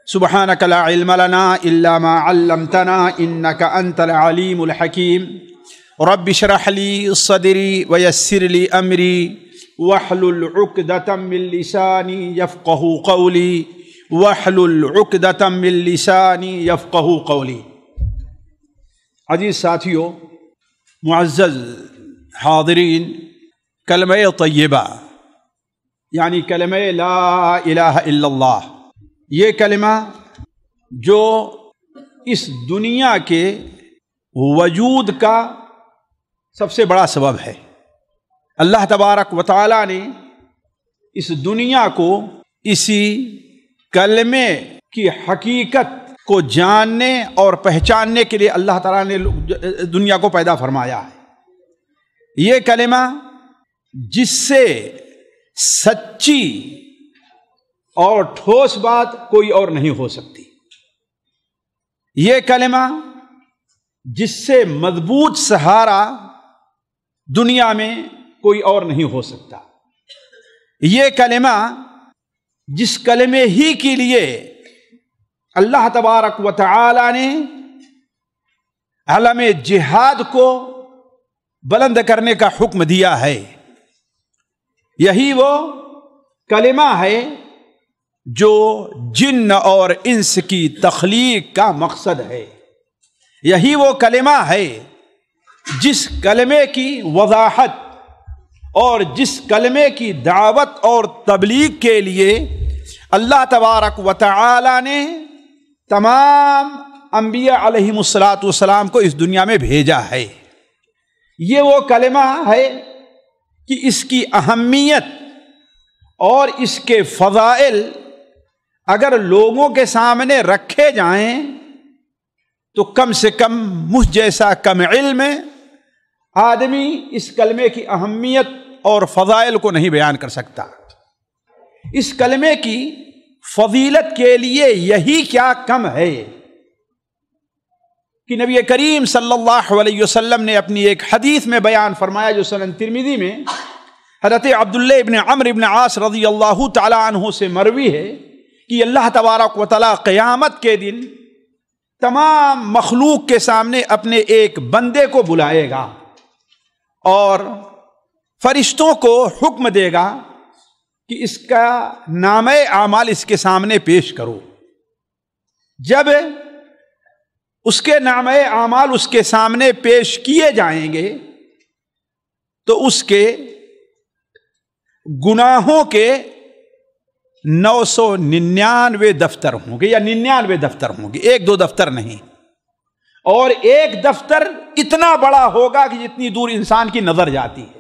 سبحانک لا علم لنا الا ما علمتنا انک انت العلیم الحکیم رب اشرح لی صدری ویسر لی امری واحلل عقدۃ من لسانی یفقهوا قولی واحلل عقدۃ من لسانی یفقهوا قولی۔ عزیز ساتھیو، معزز حاضرین، کلمہ طیبہ یعنی کلمہ لا الہ الا اللہ، یہ کلمہ جو اس دنیا کے وجود کا سب سے بڑا سبب ہے۔ اللہ تبارک و تعالیٰ نے اس دنیا کو اسی کلمے کی حقیقت کو جاننے اور پہچاننے کے لیے اللہ تعالیٰ نے دنیا کو پیدا فرمایا ہے۔ یہ کلمہ جس سے سچی اور ٹھوس بات کوئی اور نہیں ہو سکتی، یہ کلمہ جس سے مضبوط سہارا دنیا میں کوئی اور نہیں ہو سکتا، یہ کلمہ جس کلمے ہی کے لیے اللہ تبارک و تعالی نے علم جہاد کو بلند کرنے کا حکم دیا ہے، یہی وہ کلمہ ہے جو جن اور انس کی تخلیق کا مقصد ہے۔ یہی وہ کلمہ ہے جس کلمے کی وضاحت اور جس کلمے کی دعوت اور تبلیغ کے لیے اللہ تبارک و تعالی نے تمام انبیاء علیہم الصلوۃ کو اس دنیا میں بھیجا ہے۔ یہ وہ کلمہ ہے کہ اس کی اہمیت اور اس کے فضائل اگر لوگوں کے سامنے رکھے جائیں تو کم سے کم مجھ جیسا کم علم آدمی اس کلمے کی اہمیت اور فضائل کو نہیں بیان کر سکتا۔ اس کلمے کی فضیلت کے لیے یہی کیا کم ہے کہ نبی کریم صلی اللہ علیہ وسلم نے اپنی ایک حدیث میں بیان فرمایا جو سنن ترمذی میں حضرت عبداللہ ابن عمرو ابن عاص رضی اللہ تعالی عنہ سے مروی ہے کہ اللہ تبارک و تعالی قیامت کے دن تمام مخلوق کے سامنے اپنے ایک بندے کو بلائے گا اور فرشتوں کو حکم دے گا کہ اس کا نامہ اعمال اس کے سامنے پیش کرو۔ جب اس کے نامہ اعمال اس کے سامنے پیش کیے جائیں گے تو اس کے گناہوں کے 999 دفتر ہوں گے یا 99 دفتر ہوں گے، ایک دو دفتر نہیں، اور ایک دفتر اتنا بڑا ہوگا کہ جتنی دور انسان کی نظر جاتی ہے۔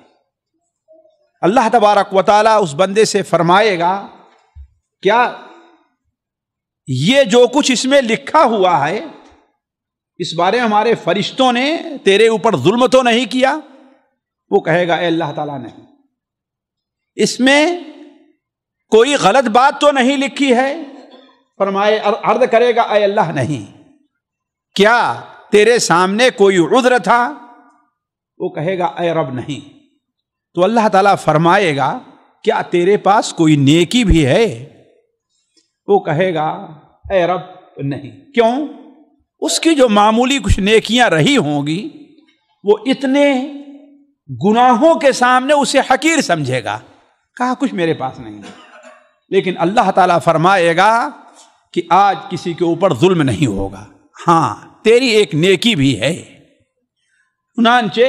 اللہ تبارک و تعالی اس بندے سے فرمائے گا، کیا یہ جو کچھ اس میں لکھا ہوا ہے اس بارے میں ہمارے فرشتوں نے تیرے اوپر ظلم تو نہیں کیا؟ وہ کہے گا اے اللہ تعالیٰ نہیں۔ اس میں کوئی غلط بات تو نہیں لکھی ہے؟ فرمائے عرض کرے گا اے اللہ نہیں۔ کیا تیرے سامنے کوئی عذر تھا؟ وہ کہے گا اے رب نہیں۔ تو اللہ تعالیٰ فرمائے گا کیا تیرے پاس کوئی نیکی بھی ہے؟ وہ کہے گا اے رب نہیں۔ کیوں؟ اس کی جو معمولی کچھ نیکیاں رہی ہوں گی وہ اتنے گناہوں کے سامنے اسے حقیر سمجھے گا، کہا کچھ میرے پاس نہیں ہے۔ لیکن اللہ تعالیٰ فرمائے گا کہ آج کسی کے اوپر ظلم نہیں ہوگا، ہاں تیری ایک نیکی بھی ہے۔ چنانچہ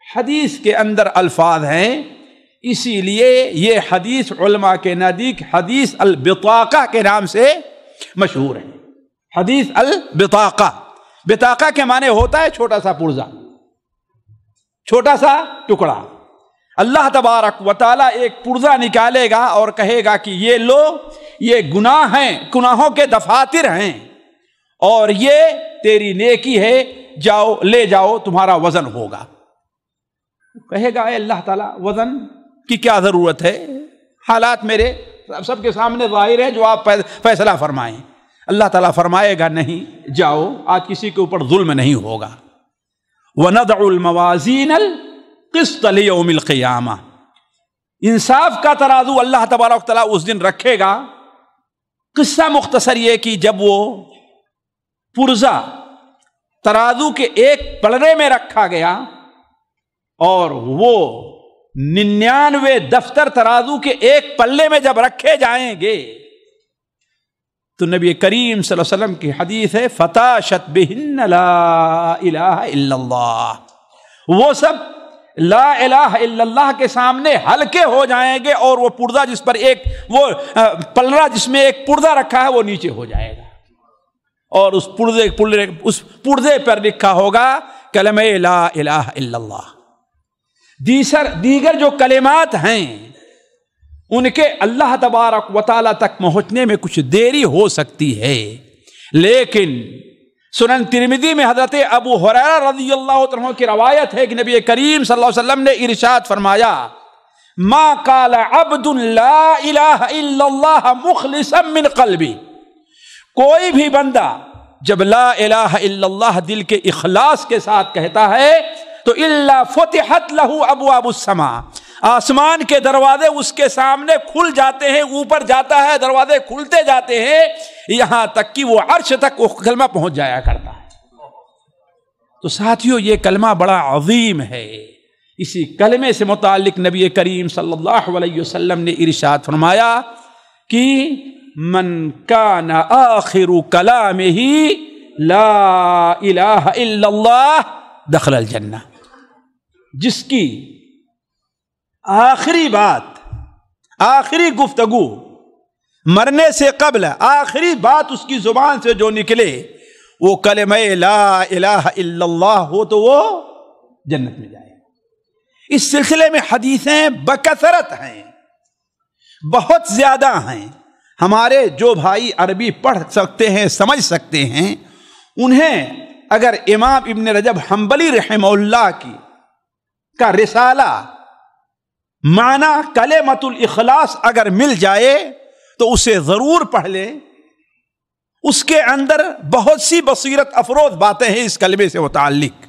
حدیث کے اندر الفاظ ہیں، اسی لیے یہ حدیث علماء کے نزدیک حدیث البطاقہ کے نام سے مشہور ہے۔ حدیث البطاقہ، بطاقہ کے معنی ہوتا ہے چھوٹا سا پرزہ، چھوٹا سا ٹکڑا۔ اللہ تبارک و تعالیٰ ایک پرزہ نکالے گا اور کہے گا کہ یہ لو، یہ گناہ ہیں، گناہوں کے دفاتر ہیں، اور یہ تیری نیکی ہے، جاؤ لے جاؤ، تمہارا وزن ہوگا۔ کہے گا اے اللہ تعالیٰ وزن کی کیا ضرورت ہے؟ حالات میرے سب کے سامنے ظاہر ہے، جو آپ فیصلہ فرمائیں۔ اللہ تعالیٰ فرمائے گا نہیں، جاؤ، آج کسی کے اوپر ظلم نہیں ہوگا۔ وَنَضَعُ الْمَوَازِينَ الْقِسْطَ لِيَوْمِ الْقِيَامَةِ، انصاف کا ترازو اللہ تبارک و تعالیٰ اس دن رکھے گا قصہ مختصر یہ کہ جب وہ پرزہ ترازو کے ایک پلڑے میں رکھا گیا اور وہ 99 دفتر ترازو کے ایک پلے میں جب رکھے جائیں گے تو نبی کریم صلی اللہ علیہ وسلم کی حدیث ہے فتاشت بہن لا الہ الا اللہ، وہ سب لا الہ الا اللہ کے سامنے ہلکے ہو جائیں گے اور وہ پردہ جس پر وہ پلڑا جس میں ایک پردہ رکھا ہے وہ نیچے ہو جائے گا اور اس پردے پر لکھا ہوگا کلمہ لا الہ الا اللہ۔ دیگر جو کلمات ہیں ان کے اللہ تبارک و تعالی تک پہنچنے میں کچھ دیری ہو سکتی ہے، لیکن سنن ترمذی میں حضرت ابو ہریرہ رضی اللہ عنہ کی روایت ہے کہ نبی کریم صلی اللہ علیہ وسلم نے ارشاد فرمایا ما قال عبد لا الہ الا اللہ مخلصا من قلبی، کوئی بھی بندہ جب لا الہ الا اللہ دل کے اخلاص کے ساتھ کہتا ہے تو الا فتحت لہ ابواب السماء، آسمان کے دروازے اس کے سامنے کھل جاتے ہیں، اوپر جاتا ہے دروازے کھلتے جاتے ہیں یہاں تک کہ وہ عرش تک وہ کلمہ پہنچ جایا کرتا ہے۔ تو ساتھیو یہ کلمہ بڑا عظیم ہے، اسی کلمے سے متعلق نبی کریم صلی اللہ علیہ وسلم نے ارشاد فرمایا کہ من کان آخر کلامہ لا الہ الا اللہ دخل الجنہ، جس کی آخری بات، آخری گفتگو مرنے سے قبل آخری بات اس کی زبان سے جو نکلے وہ کلمہ لا الہ الا اللہ ہو تو وہ جنت میں جائے۔ اس سلسلے میں حدیثیں بکثرت ہیں، بہت زیادہ ہیں۔ ہمارے جو بھائی عربی پڑھ سکتے ہیں سمجھ سکتے ہیں انہیں اگر امام ابن رجب حنبلی رحمہ اللہ کا رسالہ معنی کلمۃ الاخلاص اگر مل جائے تو اسے ضرور پڑھ لیں، اس کے اندر بہت سی بصیرت افروز باتیں ہیں اس کلمے سے متعلق۔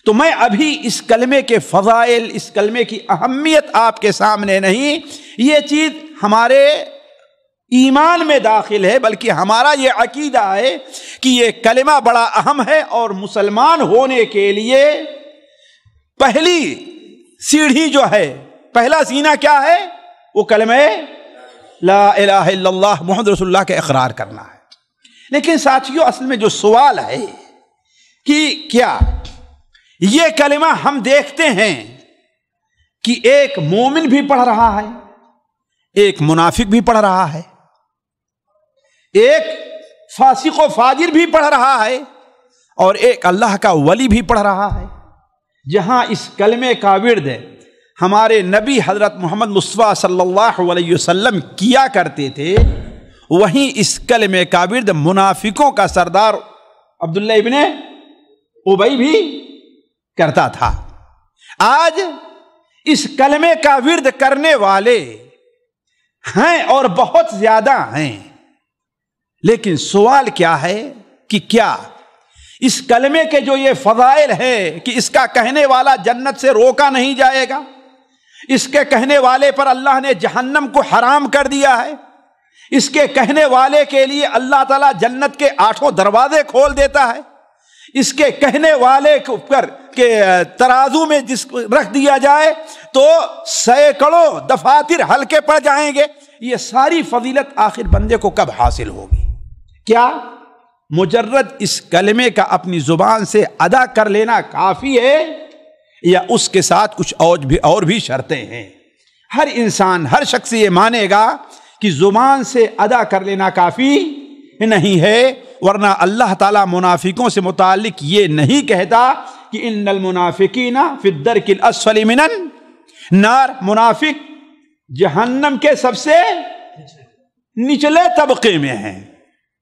تو میں ابھی اس کلمے کے فضائل، اس کلمے کی اہمیت آپ کے سامنے نہیں، یہ چیز ہمارے ایمان میں داخل ہے، بلکہ ہمارا یہ عقیدہ ہے کہ یہ کلمہ بڑا اہم ہے اور مسلمان ہونے کے لیے پہلی سیڑھی جو ہے، پہلا زینہ کیا ہے؟ وہ کلمہ لا الہ الا اللہ محمد رسول اللہ کا اقرار کرنا ہے۔ لیکن ساتھیو اصل میں جو سوال ہے کہ کیا یہ کلمہ ہم دیکھتے ہیں کہ ایک مومن بھی پڑھ رہا ہے، ایک منافق بھی پڑھ رہا ہے، ایک فاسق و فاجر بھی پڑھ رہا ہے اور ایک اللہ کا ولی بھی پڑھ رہا ہے۔ جہاں اس کلمے کا ورد ہمارے نبی حضرت محمد مصطفیٰ صلی اللہ علیہ وسلم کیا کرتے تھے، وہیں اس کلمے کا ورد منافقوں کا سردار عبداللہ ابن ابی بھی کرتا تھا۔ آج اس کلمے کا ورد کرنے والے ہیں اور بہت زیادہ ہیں، لیکن سوال کیا ہے کہ کیا اس کلمے کے جو یہ فضائل ہے کہ اس کا کہنے والا جنت سے روکا نہیں جائے گا، اس کے کہنے والے پر اللہ نے جہنم کو حرام کر دیا ہے، اس کے کہنے والے کے لیے اللہ تعالیٰ جنت کے 8 دروازے کھول دیتا ہے، اس کے کہنے والے پر کہ ترازو میں جس رکھ دیا جائے تو سینکڑوں دفاتر ہلکے پڑ جائیں گے، یہ ساری فضیلت آخر بندے کو کب حاصل ہوگی؟ کیا مجرد اس کلمے کا اپنی زبان سے ادا کر لینا کافی ہے یا اس کے ساتھ کچھ اور بھی شرطیں ہیں؟ ہر انسان، ہر شخص یہ مانے گا کہ زبان سے ادا کر لینا کافی نہیں ہے، ورنہ اللہ تعالیٰ منافقوں سے متعلق یہ نہیں کہتا کہ ان المنافقین فی الدرک الاسفل من النار، منافق جہنم کے سب سے نچلے طبقے میں ہیں۔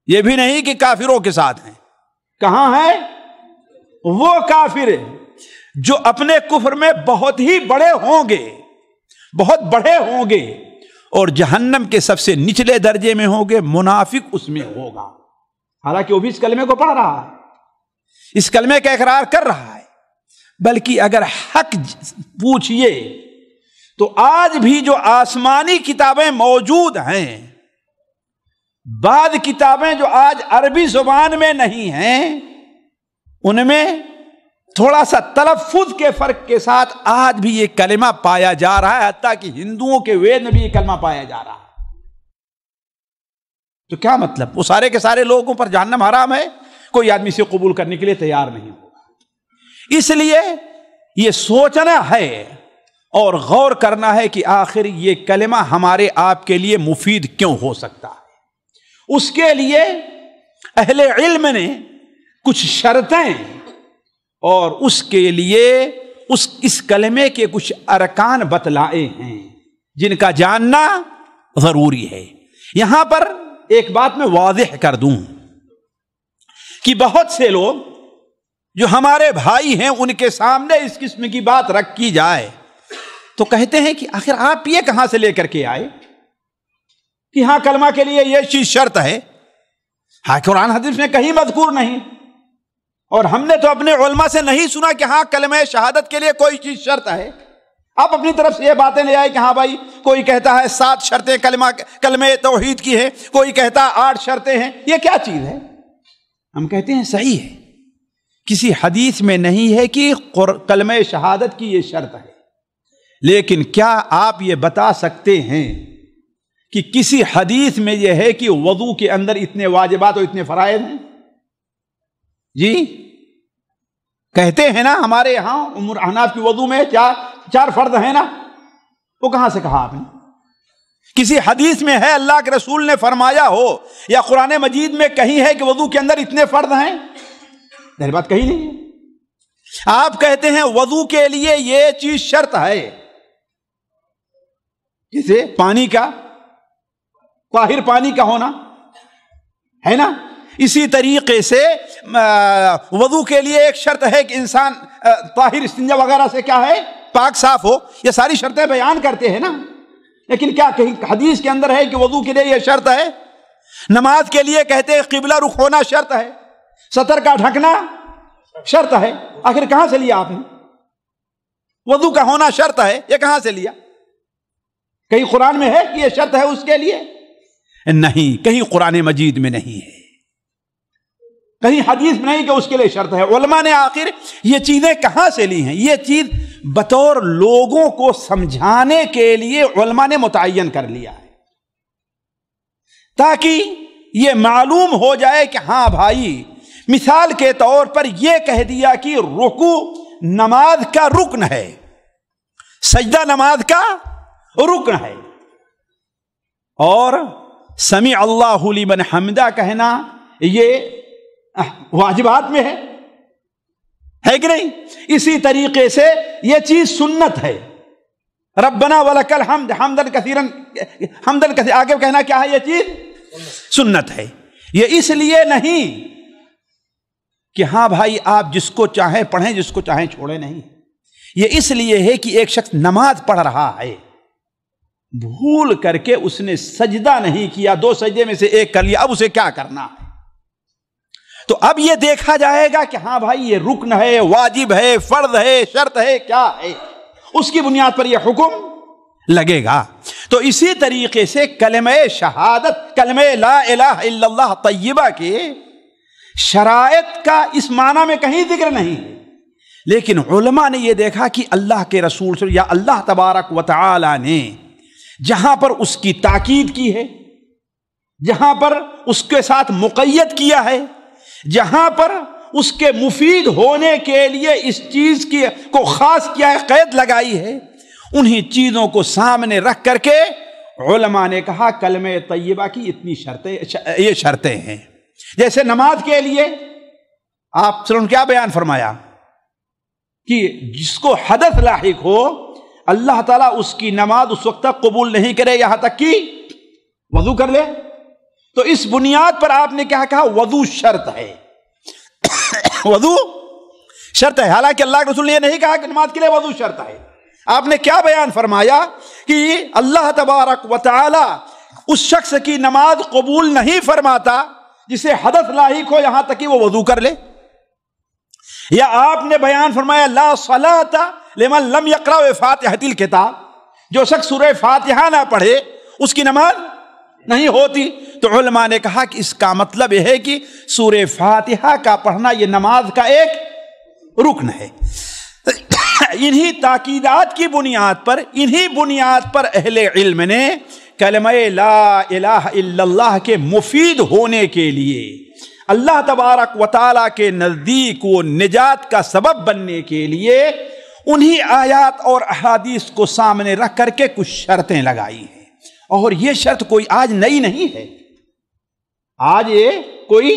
یہ بھی نہیں کہ کافروں کے ساتھ ہیں، کہاں ہے؟ وہ کافر جو اپنے کفر میں بہت ہی بڑے ہوں گے، بہت بڑے ہوں گے اور جہنم کے سب سے نچلے درجے میں ہوں گے، منافق اس میں ہوگا، حالانکہ وہ بھی اس کلمے کو پڑھ رہا ہے، اس کلمے کا اقرار کر رہا ہے۔ بلکہ اگر حق پوچھئے تو آج بھی جو آسمانی کتابیں موجود ہیں بعض کتابیں جو آج عربی زبان میں نہیں ہیں ان میں تھوڑا سا تلفظ کے فرق کے ساتھ آج بھی یہ کلمہ پایا جا رہا ہے، حتیٰ کہ ہندوؤں کے وید میں بھی یہ کلمہ پایا جا رہا ہے۔ تو کیا مطلب؟ وہ سارے کے سارے لوگوں پر جہنم حرام ہے، کوئی آدمی سے قبول کرنے کے لیے تیار نہیں ہوگا۔ اس لیے یہ سوچنا ہے اور غور کرنا ہے کہ آخر یہ کلمہ ہمارے آپ کے لیے مفید کیوں ہو سکتا ہے۔ اس کے لیے اہل علم نے کچھ شرطیں اور اس کے لیے اس کلمے کے کچھ ارکان بتلائے ہیں جن کا جاننا ضروری ہے۔ یہاں پر ایک بات میں واضح کر دوں کہ بہت سے لوگ جو ہمارے بھائی ہیں ان کے سامنے اس قسم کی بات رکھ کی جائے تو کہتے ہیں کہ آخر آپ یہ کہاں سے لے کر کے آئے کہ ہاں کلمہ کے لیے یہ چیز شرط ہے؟ ہاں قرآن حدیث میں کہیں مذکور نہیں، اور ہم نے تو اپنے علماء سے نہیں سنا کہ ہاں کلمہ شہادت کے لیے کوئی چیز شرط ہے۔ آپ اپنی طرف سے یہ باتیں لے آئے کہ ہاں بھائی کوئی کہتا ہے 7 شرطیں کلمہ توحید کی ہیں، کوئی کہتا ہے 8 شرطیں ہیں، یہ کیا چیز ہے؟ ہم کہتے ہیں صحیح ہے، کسی حدیث میں نہیں ہے کہ کلمہ شہادت کی یہ شرط ہے، لیکن کیا آپ یہ بتا سکتے ہیں کہ کسی حدیث میں یہ ہے کہ وضو کے اندر اتنے واجبات اور اتنے فرائض ہیں؟ جی کہتے ہیں نا ہمارے یہاں احناف کی وضو میں 4 فرض ہیں نا، وہ کہاں سے کہا آپ نے؟ کسی حدیث میں ہے اللہ کے رسول نے فرمایا ہو یا قرآن مجید میں کہیں ہے کہ وضو کے اندر اتنے فرض ہیں؟ ظاہر بات کہیں نہیں ہے۔ آپ کہتے ہیں وضو کے لیے یہ چیز شرط ہے، جیسے پانی کا، طاہر پانی کا ہونا ہے نا، اسی طریقے سے وضو کے لیے ایک شرط ہے کہ انسان طاہر استنجا وغیرہ سے کیا ہے پاک صاف ہو، یہ ساری شرطیں بیان کرتے ہیں نا، لیکن کیا کہیں حدیث کے اندر ہے کہ وضو کے لیے یہ شرط ہے؟ نماز کے لیے کہتے ہیں قبلہ رخ ہونا شرط ہے، سطر کا ڈھکنا شرط ہے، آخر کہاں سے لیا آپ نے؟ وضو کا ہونا شرط ہے، یہ کہاں سے لیا؟ کہیں قرآن میں ہے کہ یہ شرط ہے اس کے لیے؟ نہیں، کہیں قرآن مجید میں نہیں ہے، کہیں حدیث میں نہیں کہ اس کے لیے شرط ہے۔ علماء نے آخر یہ چیزیں کہاں سے لی ہیں؟ یہ چیز بطور لوگوں کو سمجھانے کے لیے علماء نے متعین کر لیا ہے، تاکہ یہ معلوم ہو جائے کہ ہاں بھائی، مثال کے طور پر یہ کہہ دیا کہ رکوع نماز کا رکن ہے، سجدہ نماز کا رکن ہے، اور سمع اللہ لمن حمدہ کہنا یہ واجبات میں ہے کہ نہیں؟ اسی طریقے سے یہ چیز سنت ہے، ربنا ولک الحمد حمدن کثیرا، حمدن کثیر، آگے کہنا کیا ہے؟ یہ چیز سنت ہے۔ یہ اس لیے نہیں کہ ہاں بھائی آپ جس کو چاہیں پڑھیں جس کو چاہیں چھوڑیں، نہیں، یہ اس لیے ہے کہ ایک شخص نماز پڑھ رہا ہے، بھول کر کے اس نے سجدہ نہیں کیا، 2 سجدے میں سے ایک کر لیا، اب اسے کیا کرنا ہے؟ تو اب یہ دیکھا جائے گا کہ ہاں بھائی یہ رکن ہے، واجب ہے، فرض ہے، شرط ہے، کیا ہے، اس کی بنیاد پر یہ حکم لگے گا۔ تو اسی طریقے سے کلمہ شہادت، کلمہ لا الہ الا اللہ طیبہ کے شرائط کا اس معنی میں کہیں ذکر نہیں ہے، لیکن علماء نے یہ دیکھا کہ اللہ کے رسول سے یا اللہ تبارک و تعالی نے جہاں پر اس کی تاکید کی ہے، جہاں پر اس کے ساتھ مقید کیا ہے، جہاں پر اس کے مفید ہونے کے لیے اس چیز کو خاص کیا ہے، قید لگائی ہے، انہی چیزوں کو سامنے رکھ کر کے علماء نے کہا کلمہ طیبہ کی اتنی شرطیں، یہ شرطیں ہیں۔ جیسے نماز کے لیے آپ سے کیا بیان فرمایا کہ جس کو حدث لاحق ہو اللہ تعالیٰ اس کی نماز اس وقت تک قبول نہیں کرے یہاں تک کہ وضو کر لے۔ تو اس بنیاد پر آپ نے کیا کہا؟ وضو شرط ہے، وضو شرط ہے، حالانکہ اللہ کے رسول نے یہ نہیں کہا کہ نماز کے لیے وضو شرط ہے۔ آپ نے کیا بیان فرمایا کہ اللہ تبارک و تعالی اس شخص کی نماز قبول نہیں فرماتا جسے حدث لاحق ہو یہاں تک کہ وہ وضو کر لے، یا آپ نے بیان فرمایا لا صلاۃ لمن لم یقرأ فاتحۃ الکتاب، جو شخص سورہ فاتحہ نہ پڑھے اس کی نماز نہیں ہوتی۔ تو علماء نے کہا کہ اس کا مطلب یہ ہے کہ سورہ فاتحہ کا پڑھنا یہ نماز کا ایک رکن ہے۔ انہی تاکیدات کی بنیاد پر، انہی بنیاد پر اہل علم نے کلمہ لا الہ الا اللہ کے مفید ہونے کے لیے، اللہ تبارک و تعالیٰ کے نزدیک وہ نجات کا سبب بننے کے لیے انہی آیات اور احادیث کو سامنے رکھ کر کے کچھ شرطیں لگائی ہیں۔ اور یہ شرط کوئی آج نئی نہیں ہے، آج یہ کوئی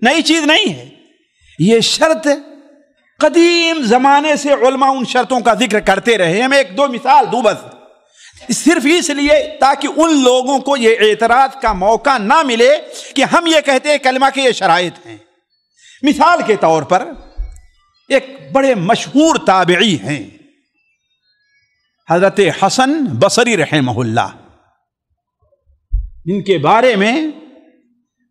نئی چیز نہیں ہے، یہ شرط قدیم زمانے سے علماء ان شرطوں کا ذکر کرتے رہے ہیں۔ میں ایک دو مثال دوں بس، صرف اس لیے تاکہ ان لوگوں کو یہ اعتراض کا موقع نہ ملے کہ ہم یہ کہتے ہیں کلمہ کے یہ شرائط ہیں۔ مثال کے طور پر ایک بڑے مشہور تابعی ہیں حضرت حسن بصری رحمہ اللہ، جن کے بارے میں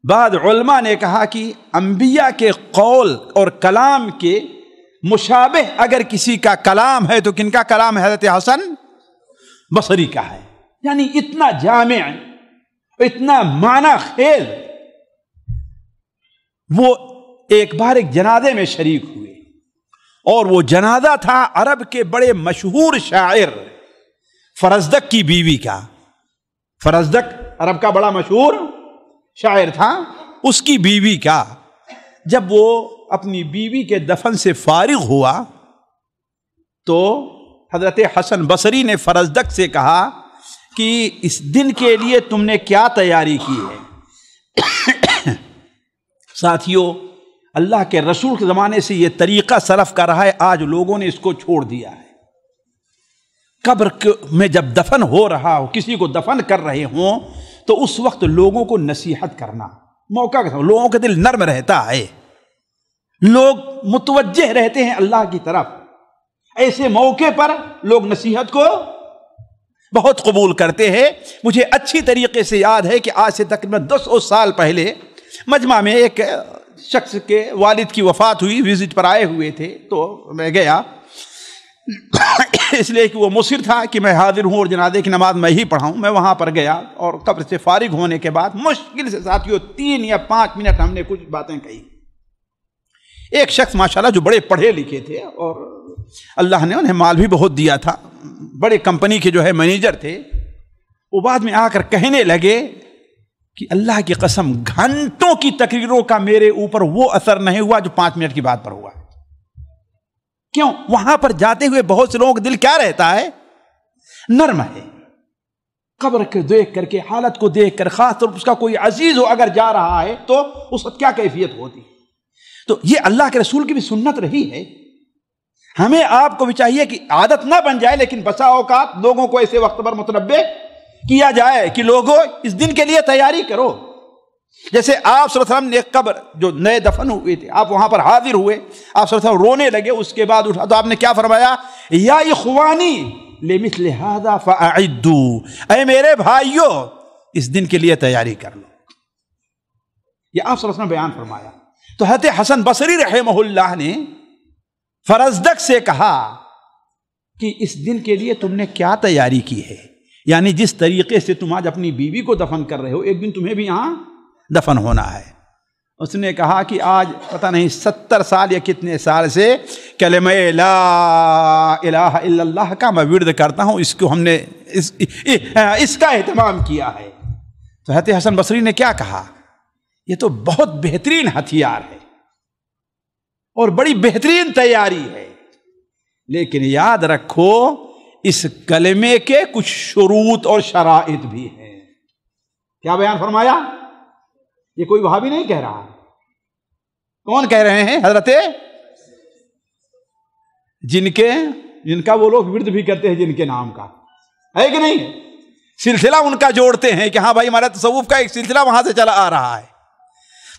بعض علماء نے کہا کہ انبیاء کے قول اور کلام کے مشابہ اگر کسی کا کلام ہے تو کن کا کلام ہے؟ حضرت حسن بصری کا ہے۔ یعنی اتنا جامع، اتنا معنی خیز۔ وہ ایک بار ایک جنازے میں شریک ہوئے، اور وہ جنازہ تھا عرب کے بڑے مشہور شاعر فرزدق کی بیوی کا۔ فرزدق عرب کا بڑا مشہور شاعر تھا، اس کی بیوی کا۔ جب وہ اپنی بیوی کے دفن سے فارغ ہوا تو حضرت حسن بصری نے فرزدق سے کہا کہ اس دن کے لیے تم نے کیا تیاری کی ہے؟ ساتھیو، اللہ کے رسول کے زمانے سے یہ طریقہ سلف کا رہا ہے، آج لوگوں نے اس کو چھوڑ دیا ہے۔ قبر میں جب دفن ہو رہا ہو، کسی کو دفن کر رہے ہوں، تو اس وقت لوگوں کو نصیحت کرنا، موقع کے لوگوں کا دل نرم رہتا ہے، لوگ متوجہ رہتے ہیں اللہ کی طرف۔ ایسے موقع پر لوگ نصیحت کو بہت قبول کرتے ہیں۔ مجھے اچھی طریقے سے یاد ہے کہ آج سے تقریباً 10 سال پہلے مجمع میں ایک شخص کے والد کی وفات ہوئی، وزٹ پر آئے ہوئے تھے، تو میں گیا اس لیے کہ وہ مصر تھا کہ میں حاضر ہوں اور جنازے کی نماز میں ہی پڑھاؤں۔ میں وہاں پر گیا اور قبر سے فارغ ہونے کے بعد مشکل سے ساتھیوں 3 یا 5 منٹ ہم نے کچھ باتیں کہی۔ ایک شخص ماشاءاللہ جو بڑے پڑھے لکھے تھے اور اللہ نے انہیں مال بھی بہت دیا تھا، بڑے کمپنی کے جو ہے مینیجر تھے، وہ بعد میں آ کر کہنے لگے کہ اللہ کی قسم گھنٹوں کی تقریروں کا میرے اوپر وہ اثر نہیں ہوا جو 5 منٹ کی بات پر ہوا۔ کیوں؟ وہاں پر جاتے ہوئے بہت سے لوگوں کا دل کیا رہتا ہے؟ نرم ہے۔ قبر کو دیکھ کر کے، حالت کو دیکھ کر، خاص طور پر اس کا کوئی عزیز ہو اگر جا رہا ہے تو اس وقت کیا کیفیت ہوتی ہے۔ تو یہ اللہ کے رسول کی بھی سنت رہی ہے۔ ہمیں آپ کو بھی چاہیے کہ عادت نہ بن جائے، لیکن بسا اوقات لوگوں کو ایسے وقت پر متنبہ کیا جائے کہ لوگوں اس دن کے لیے تیاری کرو۔ جیسے آپ صلی اللہ علیہ وسلم نے قبر جو نئے دفن ہوئے تھے، آپ وہاں پر حاضر ہوئے، آپ صلی اللہ علیہ وسلم رونے لگے، اس کے بعد اٹھا تو آپ نے کیا فرمایا؟ یا اخوانی لمثل هذا فاعدوا، اے میرے بھائیو اس دن کے لیے تیاری کر لو۔ یہ آپ صلی اللہ علیہ وسلم بیان فرمایا۔ تو حضرت حسن بصری رحمہ اللہ نے فرزدق سے کہا کہ اس دن کے لیے تم نے کیا تیاری کی ہے؟ یعنی جس طریقے سے تم آج اپنی بیوی کو دفن کر رہے ہو، ایک دن تمہیں بھی یہاں دفن ہونا ہے۔ اس نے کہا کہ آج پتہ نہیں 70 سال یا کتنے سال سے کلمہ لا الہ الا اللہ کا میں ورد کرتا ہوں، اس کو ہم نے اس کا اہتمام کیا ہے۔ تو حضرت حسن بصری نے کیا کہا؟ یہ تو بہت بہترین ہتھیار ہے اور بڑی بہترین تیاری ہے، لیکن یاد رکھو اس کلمے کے کچھ شروط اور شرائط بھی ہیں۔ کیا بیان فرمایا؟ یہ کوئی وہابی نہیں کہہ رہا، کون کہہ رہے ہیں؟ حضرت جن کا وہ لوگ ورد بھی کرتے ہیں جن کے نام کا، ہے کہ نہیں؟ سلسلہ ان کا جوڑتے ہیں کہ ہاں بھائی ہمارا تصوف کا ایک سلسلہ وہاں سے چلا آ رہا ہے۔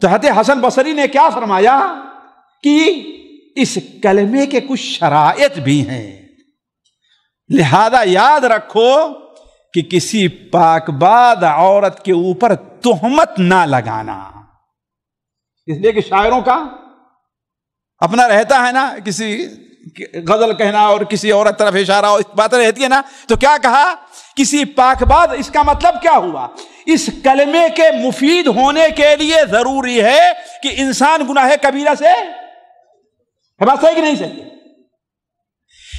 تو حضرت حسن بصری نے کیا فرمایا کہ اس کلمے کے کچھ شرائط بھی ہیں، لہذا یاد رکھو کہ کسی پاک باز عورت کے اوپر تہمت نہ لگانا۔ اس لیے کہ شاعروں کا اپنا رہتا ہے نا، کسی غزل کہنا اور کسی عورت طرف اشارہ اور باتیں رہتی ہے نا، تو کیا کہا کسی پاکباز، اس کا مطلب کیا ہوا؟ اس کلمے کے مفید ہونے کے لیے ضروری ہے کہ انسان گناہ کبیرہ سے ہے، بات صحیح کہ نہیں صحیح؟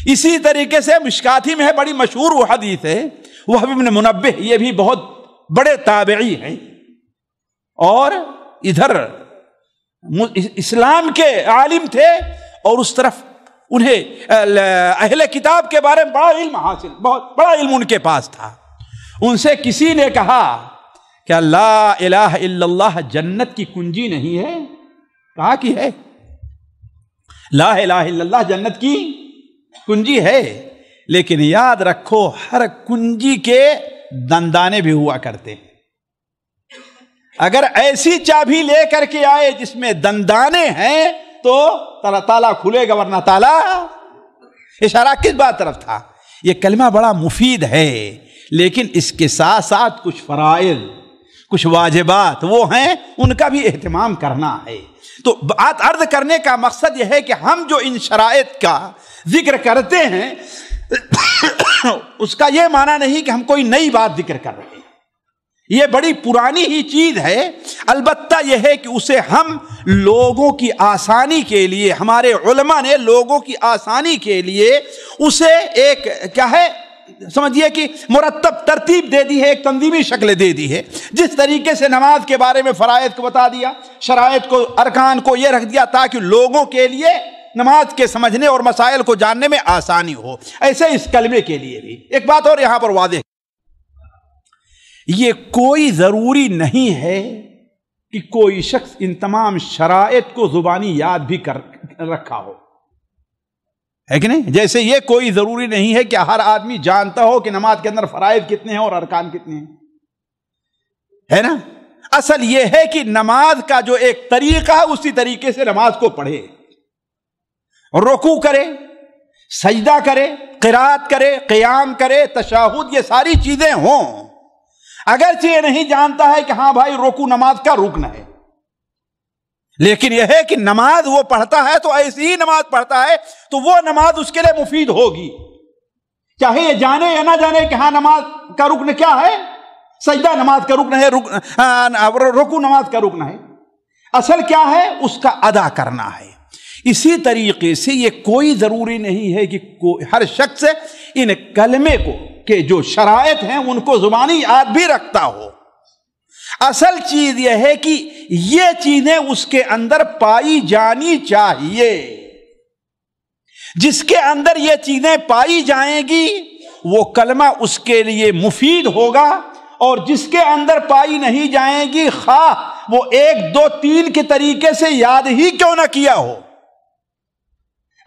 اسی طریقے سے مشکاتی میں ہے، بڑی مشہور وہ حدیث ہے، وہب بن منبہ، یہ بھی بہت بڑے تابعی ہیں اور ادھر اسلام کے عالم تھے، اور اس طرف انہیں اہل کتاب کے بارے میں بڑا علم حاصل، بہت بڑا علم ان کے پاس تھا۔ ان سے کسی نے کہا کہ لا الہ الا اللہ جنت کی کنجی نہیں ہے؟ کہا کہ ہے، لا الہ الا اللہ جنت کی کنجی ہے، لیکن یاد رکھو ہر کنجی کے دندانے بھی ہوا کرتے ہیں۔ اگر ایسی چابی لے کر کے آئے جس میں دندانے ہیں تو تالا کھلے گا، ورنہ تالا۔ اشارہ کس بات طرف تھا؟ یہ کلمہ بڑا مفید ہے، لیکن اس کے ساتھ ساتھ کچھ فرائض، کچھ واجبات وہ ہیں، ان کا بھی اہتمام کرنا ہے۔ تو بات عرض کرنے کا مقصد یہ ہے کہ ہم جو ان شرائط کا ذکر کرتے ہیں اس کا یہ معنی نہیں کہ ہم کوئی نئی بات ذکر کر رہے ہیں، یہ بڑی پرانی ہی چیز ہے، البتہ یہ ہے کہ اسے ہم لوگوں کی آسانی کے لیے، ہمارے علماء نے لوگوں کی آسانی کے لیے اسے ایک کیا ہے سمجھیے کہ مرتب ترتیب دے دی ہے، ایک تنظیمی شکل دے دی ہے۔ جس طریقے سے نماز کے بارے میں فرائض کو بتا دیا، شرائط کو، ارکان کو یہ رکھ دیا تاکہ لوگوں کے لیے نماز کے سمجھنے اور مسائل کو جاننے میں آسانی ہو، ایسے اس کلمے کے لیے بھی۔ ایک بات اور یہاں پر واضح، یہ کوئی ضروری نہیں ہے کہ کوئی شخص ان تمام شرائط کو زبانی یاد بھی کر رکھا ہو، ہے کہ نہیں؟ جیسے یہ کوئی ضروری نہیں ہے کہ ہر آدمی جانتا ہو کہ نماز کے اندر فرائض کتنے ہیں اور ارکان کتنے ہیں، ہے نا؟ اصل یہ ہے کہ نماز کا جو ایک طریقہ ہے اسی طریقے سے نماز کو پڑھے، رکوع کرے، سجدہ کرے، قرات کرے، قیام کرے، تشہد، یہ ساری چیزیں ہوں۔ اگرچہ یہ نہیں جانتا ہے کہ ہاں بھائی رکوع نماز کا رکن ہے، لیکن یہ ہے کہ نماز وہ پڑھتا ہے تو ایسی ہی نماز پڑھتا ہے تو وہ نماز اس کے لیے مفید ہوگی، چاہے یہ جانے یا نہ جانے کہ ہاں نماز کا رکن کیا ہے، سجدہ نماز کا رکن ہے، رکوع نماز کا رکن ہے، اصل کیا ہے اس کا ادا کرنا ہے۔ اسی طریقے سے یہ کوئی ضروری نہیں ہے کہ ہر شخص ان کلمے کو کہ جو شرائط ہیں ان کو زبانی یاد بھی رکھتا ہو۔ اصل چیز یہ ہے کہ یہ چیزیں اس کے اندر پائی جانی چاہیے، جس کے اندر یہ چیزیں پائی جائیں گی وہ کلمہ اس کے لیے مفید ہوگا، اور جس کے اندر پائی نہیں جائیں گی خواہ وہ 1 2 3 کے طریقے سے یاد ہی کیوں نہ کیا ہو،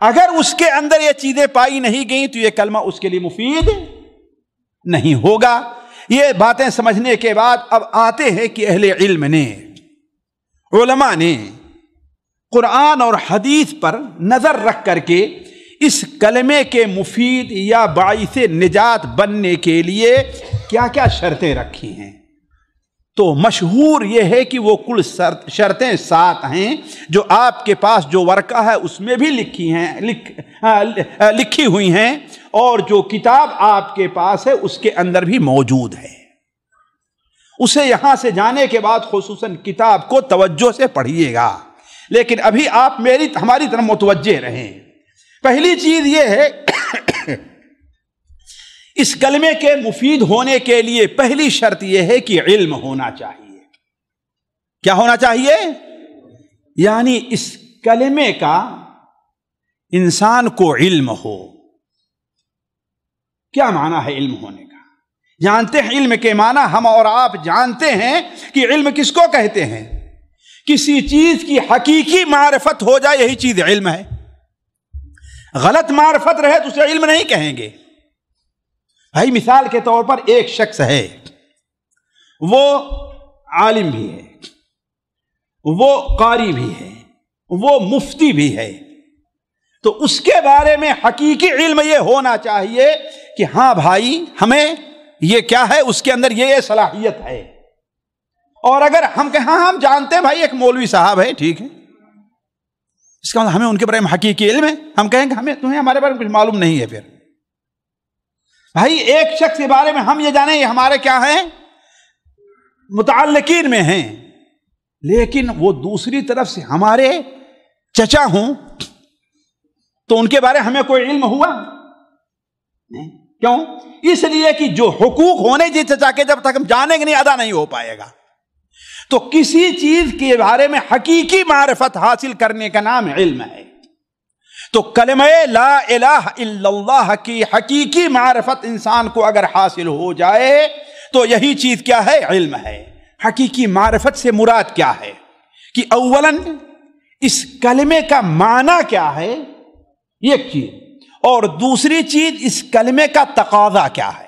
اگر اس کے اندر یہ چیزیں پائی نہیں گئیں تو یہ کلمہ اس کے لیے مفید نہیں ہوگا۔ یہ باتیں سمجھنے کے بعد اب آتے ہیں کہ اہل علم نے، علماء نے قرآن اور حدیث پر نظر رکھ کر کے اس کلمے کے مفید یا باعث نجات بننے کے لیے کیا کیا شرطیں رکھی ہیں۔ تو مشہور یہ ہے کہ وہ کل شرطیں 7 ہیں، جو آپ کے پاس جو ورقہ ہے اس میں بھی لکھی ہوئی ہیں، اور جو کتاب آپ کے پاس ہے اس کے اندر بھی موجود ہے۔ اسے یہاں سے جانے کے بعد خصوصاً کتاب کو توجہ سے پڑھیے گا، لیکن ابھی آپ ہماری طرف متوجہ رہیں۔ پہلی چیز یہ ہے اس کلمے کے مفید ہونے کے لیے پہلی شرط یہ ہے کہ علم ہونا چاہیے۔ کیا ہونا چاہیے؟ یعنی اس کلمے کا انسان کو علم ہو۔ کیا معنی ہے علم ہونے کا؟ جانتے ہیں علم کے معنی ہم اور آپ جانتے ہیں کہ علم کس کو کہتے ہیں؟ کسی چیز کی حقیقی معرفت ہو جائے یہی چیز علم ہے۔ غلط معرفت رہے تو اسے علم نہیں کہیں گے۔ بھائی مثال کے طور پر ایک شخص ہے، وہ عالم بھی ہے، وہ قاری بھی ہے، وہ مفتی بھی ہے، تو اس کے بارے میں حقیقی علم یہ ہونا چاہیے کہ ہاں بھائی ہمیں یہ کیا ہے، اس کے اندر یہ صلاحیت ہے۔ اور اگر ہم کہیں ہاں ہم جانتے ہیں بھائی ایک مولوی صاحب ہے، ٹھیک ہے، اس کا مطلب ہمیں ان کے بارے میں حقیقی علم ہے، ہم کہیں گے تمہیں ہمارے بارے میں کچھ معلوم نہیں ہے، پھر بھائی ایک شخص کے بارے میں ہم یہ جانیں یہ ہمارے کیا ہیں، متعلقین میں ہیں، لیکن وہ دوسری طرف سے ہمارے چچا ہوں تو ان کے بارے ہمیں کوئی علم ہوا نہیں؟ کیوں؟ اس لیے کہ جو حقوق ہونے جی چچا کے جب تک ہم جانیں گے نہیں ادا نہیں ہو پائے گا۔ تو کسی چیز کے بارے میں حقیقی معرفت حاصل کرنے کا نام علم ہے۔ تو کلمہ لا الہ الا اللہ کی حقیقی معرفت انسان کو اگر حاصل ہو جائے تو یہی چیز کیا ہے، علم ہے۔ حقیقی معرفت سے مراد کیا ہے کہ اولاً اس کلمے کا معنی کیا ہے، ایک چیز، اور دوسری چیز اس کلمے کا تقاضا کیا ہے۔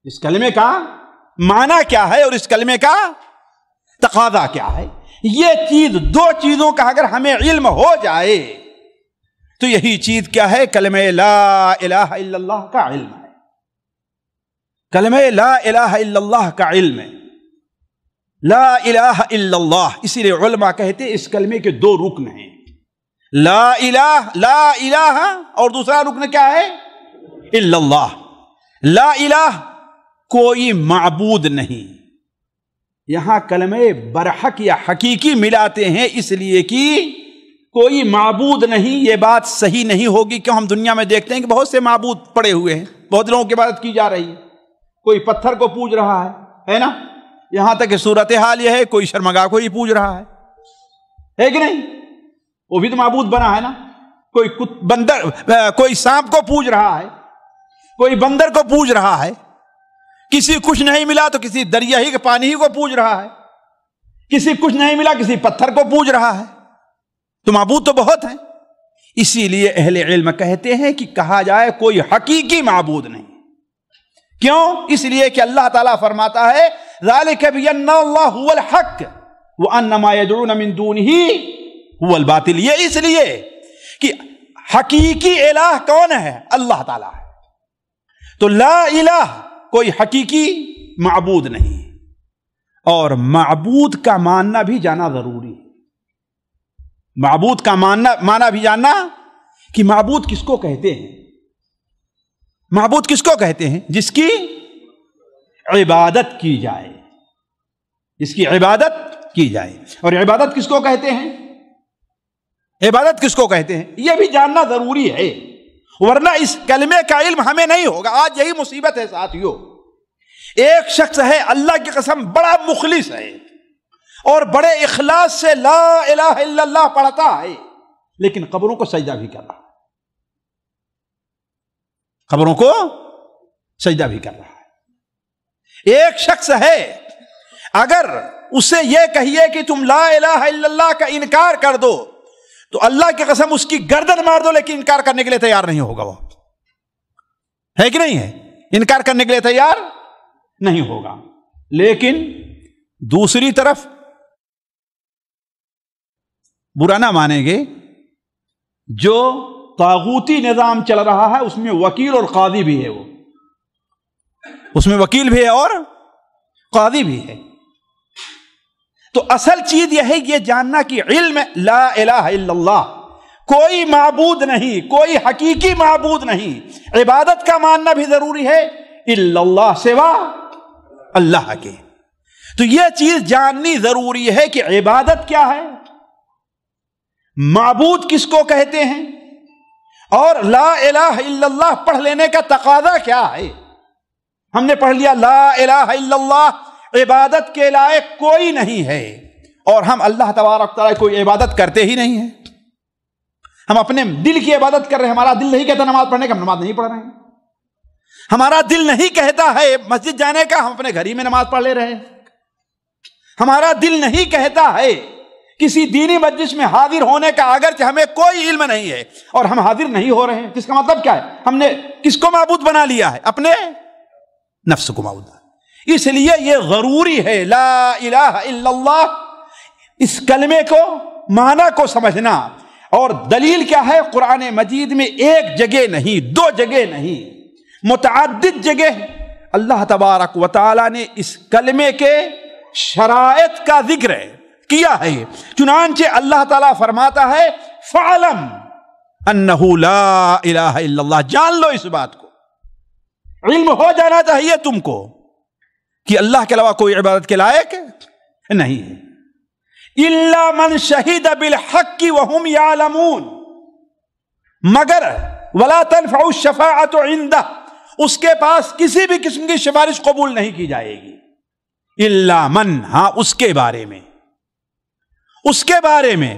اس کلمے کا معنی کیا ہے اور اس کلمے کا تقاضا کیا ہے، یہ چیز، دو چیزوں کا اگر ہمیں علم ہو جائے تو یہی چیز کیا ہے، کلمہ لا الہ الا اللہ کا علم ہے۔ کلمہ لا الہ الا اللہ کا علم ہے۔ لا الہ الا اللہ، اسی لیے علماء کہتے ہیں اس کلمے کے دو رکن ہیں، لا الہ اور دوسرا رکن کیا ہے، الا اللہ۔ لا الہ کوئی معبود نہیں، یہاں کلمہ برحق یا حقیقی ملاتے ہیں اس لیے کہ کوئی معبود نہیں، یہ بات صحیح نہیں ہوگی۔ کیوں؟ ہم دنیا میں دیکھتے ہیں کہ بہت سے معبود پڑے ہوئے ہیں، بہت لوگوں کی عبادت کی جا رہی ہے، کوئی پتھر کو پوج رہا ہے نا، یہاں تک کہ صورتحال یہ ہے کوئی شرمگاہ کو ہی پوج رہا ہے کہ نہیں؟ وہ بھی تو معبود بنا ہے نا۔ کوئی بندر، کوئی سانپ کو پوج رہا ہے، کوئی بندر کو پوج رہا ہے، کسی کچھ نہیں ملا تو کسی دریا ہی کے پانی ہی کو پوج رہا ہے، کسی کچھ نہیں ملا کسی پتھر کو پوج رہا ہے، تو معبود تو بہت ہیں۔ اسی لیے اہل علم کہتے ہیں کہ کہا جائے کوئی حقیقی معبود نہیں۔ کیوں؟ اس لیے کہ اللہ تعالیٰ فرماتا ہے ذالک بان اللہ هو الحق وان ما يدعون من دونه هو الباطل، یہ اس لیے کہ حقیقی الہ کون ہے؟ اللہ تعالیٰ ہے۔ تو لا الہ کوئی حقیقی معبود نہیں، اور معبود کا ماننا بھی جانا ضروری ہے۔ معبود کا معنی بھی جاننا کہ معبود کس کو کہتے ہیں۔ معبود کس کو کہتے ہیں؟ جس کی عبادت کی جائے، جس کی عبادت کی جائے۔ اور عبادت کس کو کہتے ہیں؟ عبادت کس کو کہتے ہیں یہ بھی جاننا ضروری ہے، ورنہ اس کلمے کا علم ہمیں نہیں ہوگا۔ آج یہی مصیبت ہے ساتھیو، ایک شخص ہے اللہ کی قسم بڑا مخلص ہے اور بڑے اخلاص سے لا الہ الا اللہ پڑھتا ہے، لیکن قبروں کو سجدہ بھی کر رہا ہے، قبروں کو سجدہ بھی کر رہا ہے۔ ایک شخص ہے اگر اسے یہ کہیے کہ تم لا الہ الا اللہ کا انکار کر دو تو اللہ کی قسم اس کی گردن مار دو، لیکن انکار کرنے کے لیے تیار نہیں ہوگا۔ وہ ہے کہ نہیں ہے؟ انکار کرنے کے لیے تیار نہیں ہوگا۔ لیکن دوسری طرف برا نہ مانیں گے، جو طاغوتی نظام چل رہا ہے اس میں وکیل اور قاضی بھی ہے، وہ اس میں وکیل بھی ہے اور قاضی بھی ہے۔ تو اصل چیز یہ ہے یہ جاننا کہ علم لا الہ الا اللہ، کوئی معبود نہیں، کوئی حقیقی معبود نہیں، عبادت کا ماننا بھی ضروری ہے الا اللہ، سوا اللہ کے۔ تو یہ چیز جاننی ضروری ہے کہ عبادت کیا ہے، معبود کس کو کہتے ہیں، اور لا الہ الا اللہ پڑھ لینے کا تقاضا کیا ہے۔ ہم نے پڑھ لیا لا الہ الا اللہ، عبادت کے لائق کوئی نہیں ہے، اور ہم اللہ تبارک تعالیٰ کوئی عبادت کرتے ہی نہیں ہیں۔ ہم اپنے دل کی عبادت کر رہے ہیں، ہمارا دل نہیں کہتا نماز پڑھنے کا، ہم نماز نہیں پڑھ رہے ہیں۔ ہمارا دل نہیں کہتا ہے مسجد جانے کا، ہم اپنے گھر ہی میں نماز پڑھ لے رہے ہیں۔ ہمارا دل نہیں کہتا ہے کسی دینی مجلس میں حاضر ہونے کا، اگرچہ ہمیں کوئی علم نہیں ہے اور ہم حاضر نہیں ہو رہے ہیں۔ جس کا مطلب کیا ہے؟ ہم نے کس کو معبود بنا لیا ہے؟ اپنے نفس کو معبود۔ اس لیے یہ ضروری ہے لا الہ الا اللہ، اس کلمے کو معنی کو سمجھنا۔ اور دلیل کیا ہے؟ قرآن مجید میں ایک جگہ نہیں، دو جگہ نہیں، متعدد جگہ اللہ تبارک و تعالی نے اس کلمے کے شرائط کا ذکر کیا ہے۔ چنانچہ اللہ تعالیٰ فرماتا ہے فَعْلَمْ أَنَّهُ لَا إِلَهَ إِلَّا اللَّهِ، جان لو اس بات کو علم ہو جانا چاہیے تم کو کہ اللہ کے علاوہ کوئی عبادت کے لائق نہیں ہے. الا من شہد بالحق وهم یعلمون، مگر ولا تنفع الشفاعۃ عنده، اس کے پاس کسی بھی قسم کی سفارش قبول نہیں کی جائے گی. الا من، ہاں اس کے بارے میں، اس کے بارے میں،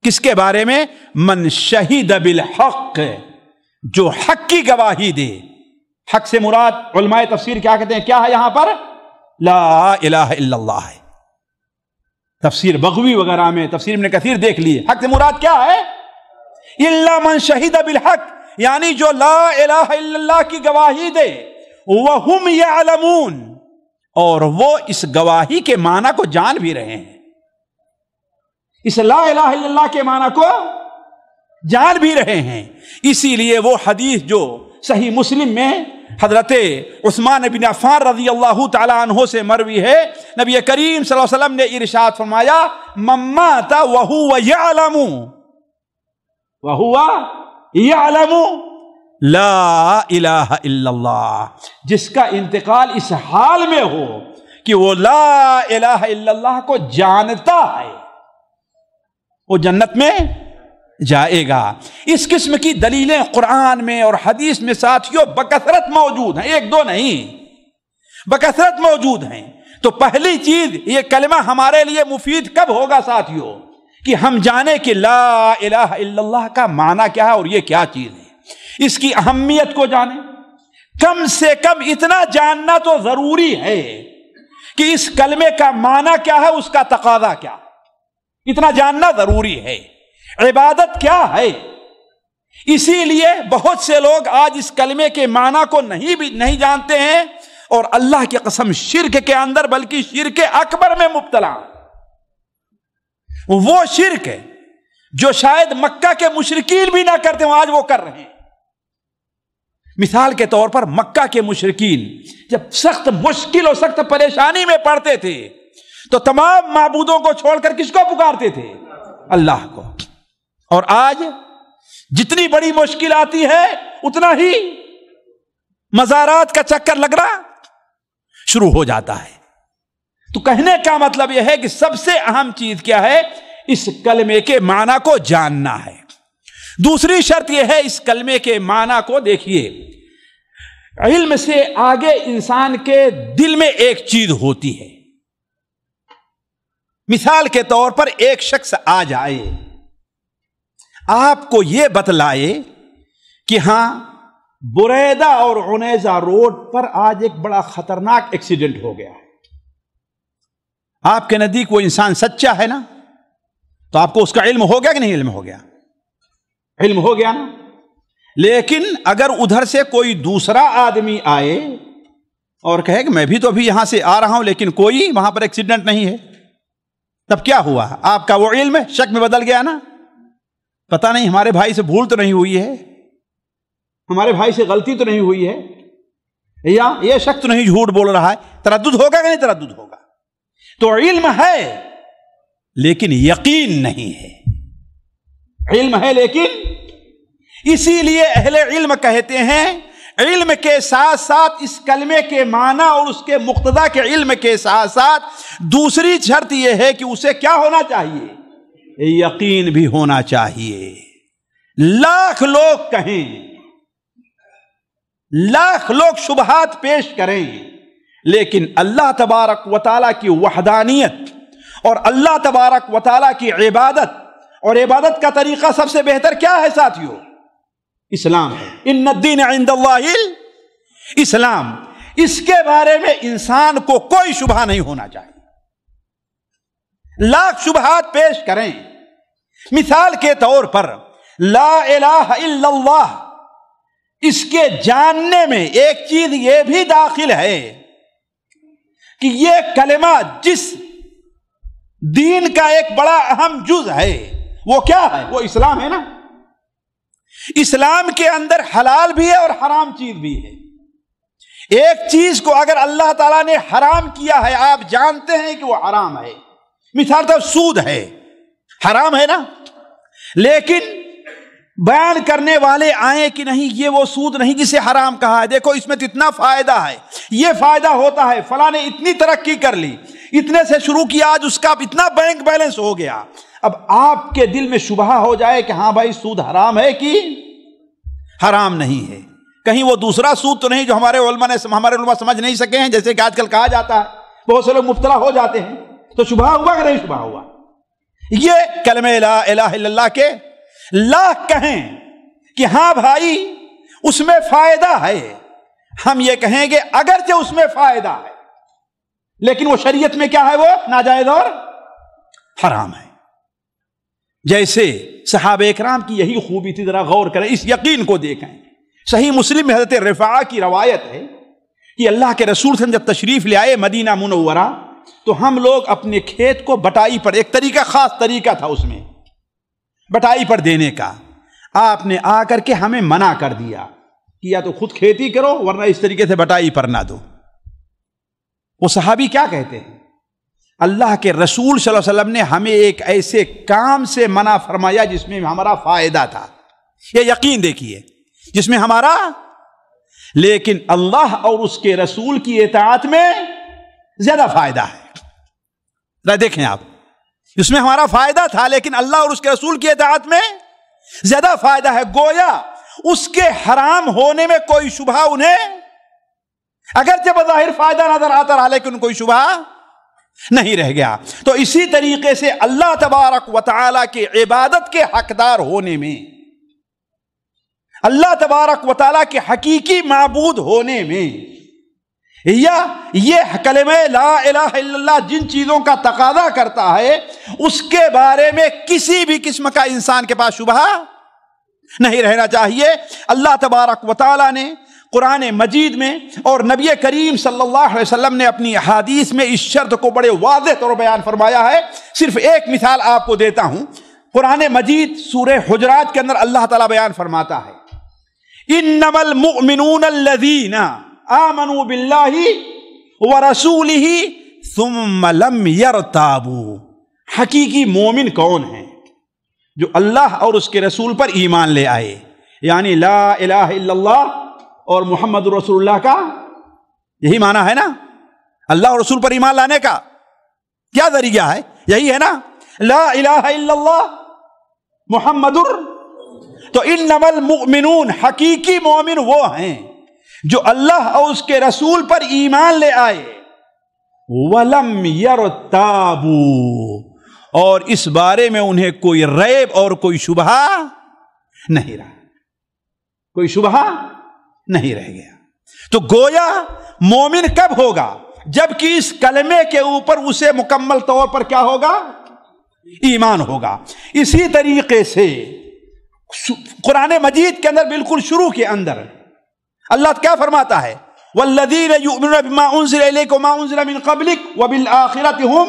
کس کے بارے میں؟ من شہد بالحق، جو حق کی گواہی دے. حق سے مراد علماء تفسیر کیا کہتے ہیں؟ کیا ہے یہاں پر؟ لا الہ الا اللہ ہے. تفسیر بغوی وغیرہ میں، تفسیر ابن کثیر دیکھ لیے، حق سے مراد کیا ہے؟ الا من شہد بالحق، یعنی جو لا الہ الا اللہ کی گواہی دے. وہم یعلمون، اور وہ اس گواہی کے معنی کو جان بھی رہے ہیں، اس لا الہ الا اللہ کے معنی کو جان بھی رہے ہیں. اسی لیے وہ حدیث جو صحیح مسلم میں حضرت عثمان بن عفان رضی اللہ تعالی عنہ سے مروی ہے، نبی کریم صلی اللہ علیہ وسلم نے ارشاد فرمایا من مات وہو یعلم، وہو یعلم لا الہ الا اللہ، جس کا انتقال اس حال میں ہو کہ وہ لا الہ الا اللہ کو جانتا ہے، وہ جنت میں جائے گا. اس قسم کی دلیلیں قرآن میں اور حدیث میں ساتھیوں بکثرت موجود ہیں، ایک دو نہیں، بکثرت موجود ہیں. تو پہلی چیز یہ کلمہ ہمارے لیے مفید کب ہوگا ساتھیوں؟ کہ ہم جانیں کہ لا الہ الا اللہ کا معنی کیا ہے اور یہ کیا چیز ہے، اس کی اہمیت کو جانیں. کم سے کم اتنا جاننا تو ضروری ہے کہ اس کلمے کا معنی کیا ہے، اس کا تقاضا کیا، اتنا جاننا ضروری ہے. عبادت کیا ہے؟ اسی لیے بہت سے لوگ آج اس کلمے کے معنی کو نہیں جانتے ہیں، اور اللہ کی قسم شرک کے اندر، بلکہ شرک اکبر میں مبتلا. وہ شرک ہے جو شاید مکہ کے مشرکین بھی نہ کرتے ہوں، آج وہ کر رہے ہیں. مثال کے طور پر مکہ کے مشرکین جب سخت مشکل اور سخت پریشانی میں پڑتے تھے تو تمام معبودوں کو چھوڑ کر کس کو پکارتے تھے؟ اللہ کو. اور آج جتنی بڑی مشکل آتی ہے اتنا ہی مزارات کا چکر لگنا شروع ہو جاتا ہے. تو کہنے کا مطلب یہ ہے کہ سب سے اہم چیز کیا ہے؟ اس کلمے کے معنی کو جاننا ہے. دوسری شرط یہ ہے اس کلمے کے معنی کو دیکھیے، علم سے آگے انسان کے دل میں ایک چیز ہوتی ہے. مثال کے طور پر ایک شخص آ جائے، آپ کو یہ بتلائے کہ ہاں بریدہ اور عنیزہ روڈ پر آج ایک بڑا خطرناک ایکسیڈنٹ ہو گیا ہے. آپ کے نزدیک وہ انسان سچا ہے نا؟ تو آپ کو اس کا علم ہو گیا کہ نہیں علم ہو گیا؟ علم ہو گیا نا. لیکن اگر ادھر سے کوئی دوسرا آدمی آئے اور کہے کہ میں بھی تو ابھی یہاں سے آ رہا ہوں لیکن کوئی وہاں پر ایکسیڈنٹ نہیں ہے، تب کیا ہوا؟ آپ کا وہ علم شک میں بدل گیا نا. پتہ نہیں ہمارے بھائی سے بھول تو نہیں ہوئی ہے، ہمارے بھائی سے غلطی تو نہیں ہوئی ہے، یا یہ شخص تو نہیں جھوٹ بول رہا ہے. تردد ہوگا کہ نہیں تردد ہوگا؟ تو علم ہے لیکن یقین نہیں ہے. علم ہے لیکن، اسی لیے اہل علم کہتے ہیں علم کے ساتھ ساتھ اس کلمے کے معنی اور اس کے مقتضا کے علم کے ساتھ ساتھ دوسری شرط یہ ہے کہ اسے کیا ہونا چاہیے؟ یقین بھی ہونا چاہیے. لاکھ لوگ کہیں، لاکھ لوگ شبہات پیش کریں، لیکن اللہ تبارک و تعالیٰ کی وحدانیت اور اللہ تبارک و تعالیٰ کی عبادت، اور عبادت کا طریقہ سب سے بہتر کیا ہے ساتھیوں؟ اسلام ہے. ان الدین عند اللہ اسلام. اس کے بارے میں انسان کو کوئی شبہ نہیں ہونا چاہیے. لاکھ شبہات پیش کریں. مثال کے طور پر لا الہ الا اللہ، اس کے جاننے میں ایک چیز یہ بھی داخل ہے کہ یہ کلمہ جس دین کا ایک بڑا اہم جز ہے وہ کیا ہے؟ وہ اسلام ہے نا. اسلام کے اندر حلال بھی ہے اور حرام چیز بھی ہے. ایک چیز کو اگر اللہ تعالیٰ نے حرام کیا ہے، آپ جانتے ہیں کہ وہ حرام ہے. مثال تو سود ہے، حرام ہے نا، لیکن بیان کرنے والے آئیں کہ نہیں یہ وہ سود نہیں جسے حرام کہا ہے، دیکھو اس میں تو اتنا فائدہ ہے، یہ فائدہ ہوتا ہے، فلاں نے اتنی ترقی کر لی، اتنے سے شروع کیا، آج اس کا اتنا بینک بیلنس ہو گیا۔ اب آپ کے دل میں شبہ ہو جائے کہ ہاں بھائی سود حرام ہے کہ حرام نہیں ہے، کہیں وہ دوسرا سود تو نہیں جو ہمارے علماء سمجھ نہیں سکے ہیں، جیسے کہ آج کل کہا جاتا ہے بہت سے لوگ مبتلا ہو جاتے ہیں، تو شبہ ہوا کہ نہیں شبہ ہوا؟ یہ کلمہ لا الہ الا اللہ کے لاکھ کہیں کہ ہاں بھائی اس میں فائدہ ہے، ہم یہ کہیں گے اگرچہ اس میں فائدہ ہے لیکن وہ شریعت میں کیا ہے، وہ ناجائز اور حرام ہے۔ جیسے صحابہ اکرام کی یہی خوبی تھی، ذرا غور کریں، اس یقین کو دیکھیں۔ صحیح مسلم میں حضرت رفاعہ کی روایت ہے کہ اللہ کے رسول صلی اللہ علیہ وسلم جب تشریف لے آئے مدینہ منورہ تو ہم لوگ اپنے کھیت کو بٹائی پر، ایک طریقہ خاص طریقہ تھا اس میں بٹائی پر دینے کا، آپ نے آ کر کے ہمیں منع کر دیا کہ یا تو خود کھیتی کرو ورنہ اس طریقے سے بٹائی پر نہ دو۔ وہ صحابی کیا کہتے ہیں؟ اللہ کے رسول صلی اللہ علیہ وسلم نے ہمیں ایک ایسے کام سے منع فرمایا جس میں ہمارا فائدہ تھا، یہ یقین دیکھیے، جس میں ہمارا، لیکن اللہ اور اس کے رسول کی اطاعت میں زیادہ فائدہ ہے۔ دیکھیں آپ، اس میں ہمارا فائدہ تھا لیکن اللہ اور اس کے رسول کی اطاعت میں زیادہ فائدہ ہے، گویا اس کے حرام ہونے میں کوئی شبہ انہیں اگرچہ بظاہر فائدہ نظر آتا رہا لیکن کوئی شبہ نہیں رہ گیا۔ تو اسی طریقے سے اللہ تبارک و تعالی کے عبادت کے حقدار ہونے میں، اللہ تبارک و تعالی کے حقیقی معبود ہونے میں، یا یہ کلمہ لا الہ الا اللہ جن چیزوں کا تقاضا کرتا ہے اس کے بارے میں کسی بھی قسم کا انسان کے پاس شبہ نہیں رہنا چاہیے۔ اللہ تبارک و تعالی نے قرآن مجید میں اور نبی کریم صلی اللہ علیہ وسلم نے اپنی احادیث میں اس شرط کو بڑے واضح طور پر بیان فرمایا ہے۔ صرف ایک مثال آپ کو دیتا ہوں، قرآن مجید سورہ حجرات کے اندر اللہ تعالیٰ بیان فرماتا ہے انما المؤمنون الذین آمنوا باللہ ورسولہ ثم لم یرتابوا۔ حقیقی مومن کون ہیں؟ جو اللہ اور اس کے رسول پر ایمان لے آئے، یعنی لا الہ الا اللہ اور محمد رسول اللہ کا یہی معنی ہے نا، اللہ اور رسول پر ایمان لانے کا کیا ذریعہ ہے؟ یہی ہے نا، لا الہ الا اللہ محمد۔ تو انما المؤمنون، حقیقی مومن وہ ہیں جو اللہ اور اس کے رسول پر ایمان لے آئے، وَلَمْ يَرْتَابُوا، اور اس بارے میں انہیں کوئی ریب اور کوئی شبہ نہیں رہا، کوئی شبہ نہیں رہ گیا۔ تو گویا مومن کب ہوگا؟ جبکہ اس کلمے کے اوپر اسے مکمل طور پر کیا ہوگا؟ ایمان ہوگا۔ اسی طریقے سے قرآن مجید کے اندر بالکل شروع کے اندر اللہ کیا فرماتا ہے؟ والذین یؤمنون بما انزل الیک وما انزل من قبلک وبالآخرۃ ھم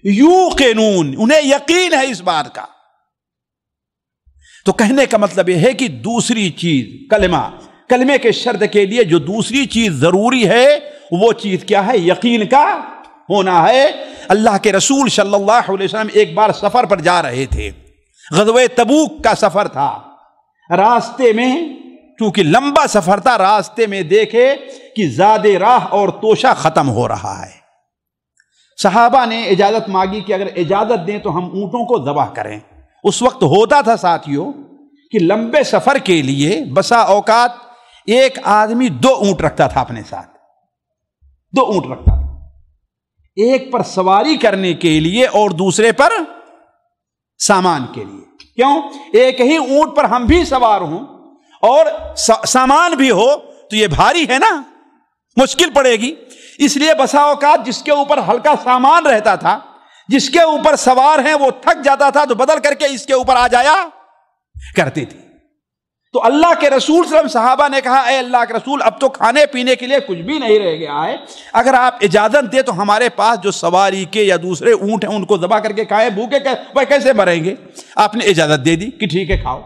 یوقنون، انہیں یقین ہے اس بات کا۔ تو کہنے کا مطلب یہ ہے کہ دوسری چیز کلمے کے شرط کے لیے جو دوسری چیز ضروری ہے وہ چیز کیا ہے؟ یقین کا ہونا ہے۔ اللہ کے رسول صلی اللہ علیہ وسلم ایک بار سفر پر جا رہے تھے، غزوہ تبوک کا سفر تھا، راستے میں چونکہ لمبا سفر تھا، راستے میں دیکھے کہ زاد راہ اور توشہ ختم ہو رہا ہے۔ صحابہ نے اجازت مانگی کہ اگر اجازت دیں تو ہم اونٹوں کو ذبح کریں۔ اس وقت ہوتا تھا ساتھیوں کہ لمبے سفر کے لیے بسا اوقات ایک آدمی 2 اونٹ رکھتا تھا اپنے ساتھ، 2 اونٹ رکھتا تھا، ایک پر سواری کرنے کے لیے اور دوسرے پر سامان کے لیے۔ کیوں؟ ایک ہی اونٹ پر ہم بھی سوار ہوں اور سامان بھی ہو تو یہ بھاری ہے نا، مشکل پڑے گی۔ اس لیے بسا اوقات جس کے اوپر ہلکا سامان رہتا تھا، جس کے اوپر سوار ہیں وہ تھک جاتا تھا تو بدل کر کے اس کے اوپر آ جایا کرتے تھے۔ تو اللہ کے رسول صلی اللہ علیہ وسلم صحابہ نے کہا اے اللہ کے رسول اب تو کھانے پینے کے لیے کچھ بھی نہیں رہ گیا ہے، اگر آپ اجازت دیں تو ہمارے پاس جو سواری کے یا دوسرے اونٹ ہیں ان کو ذبح کر کے کھائیں، بھوکے وہ کیسے مریں گے؟ آپ نے اجازت دے دی کہ ٹھیک ہے کھاؤ۔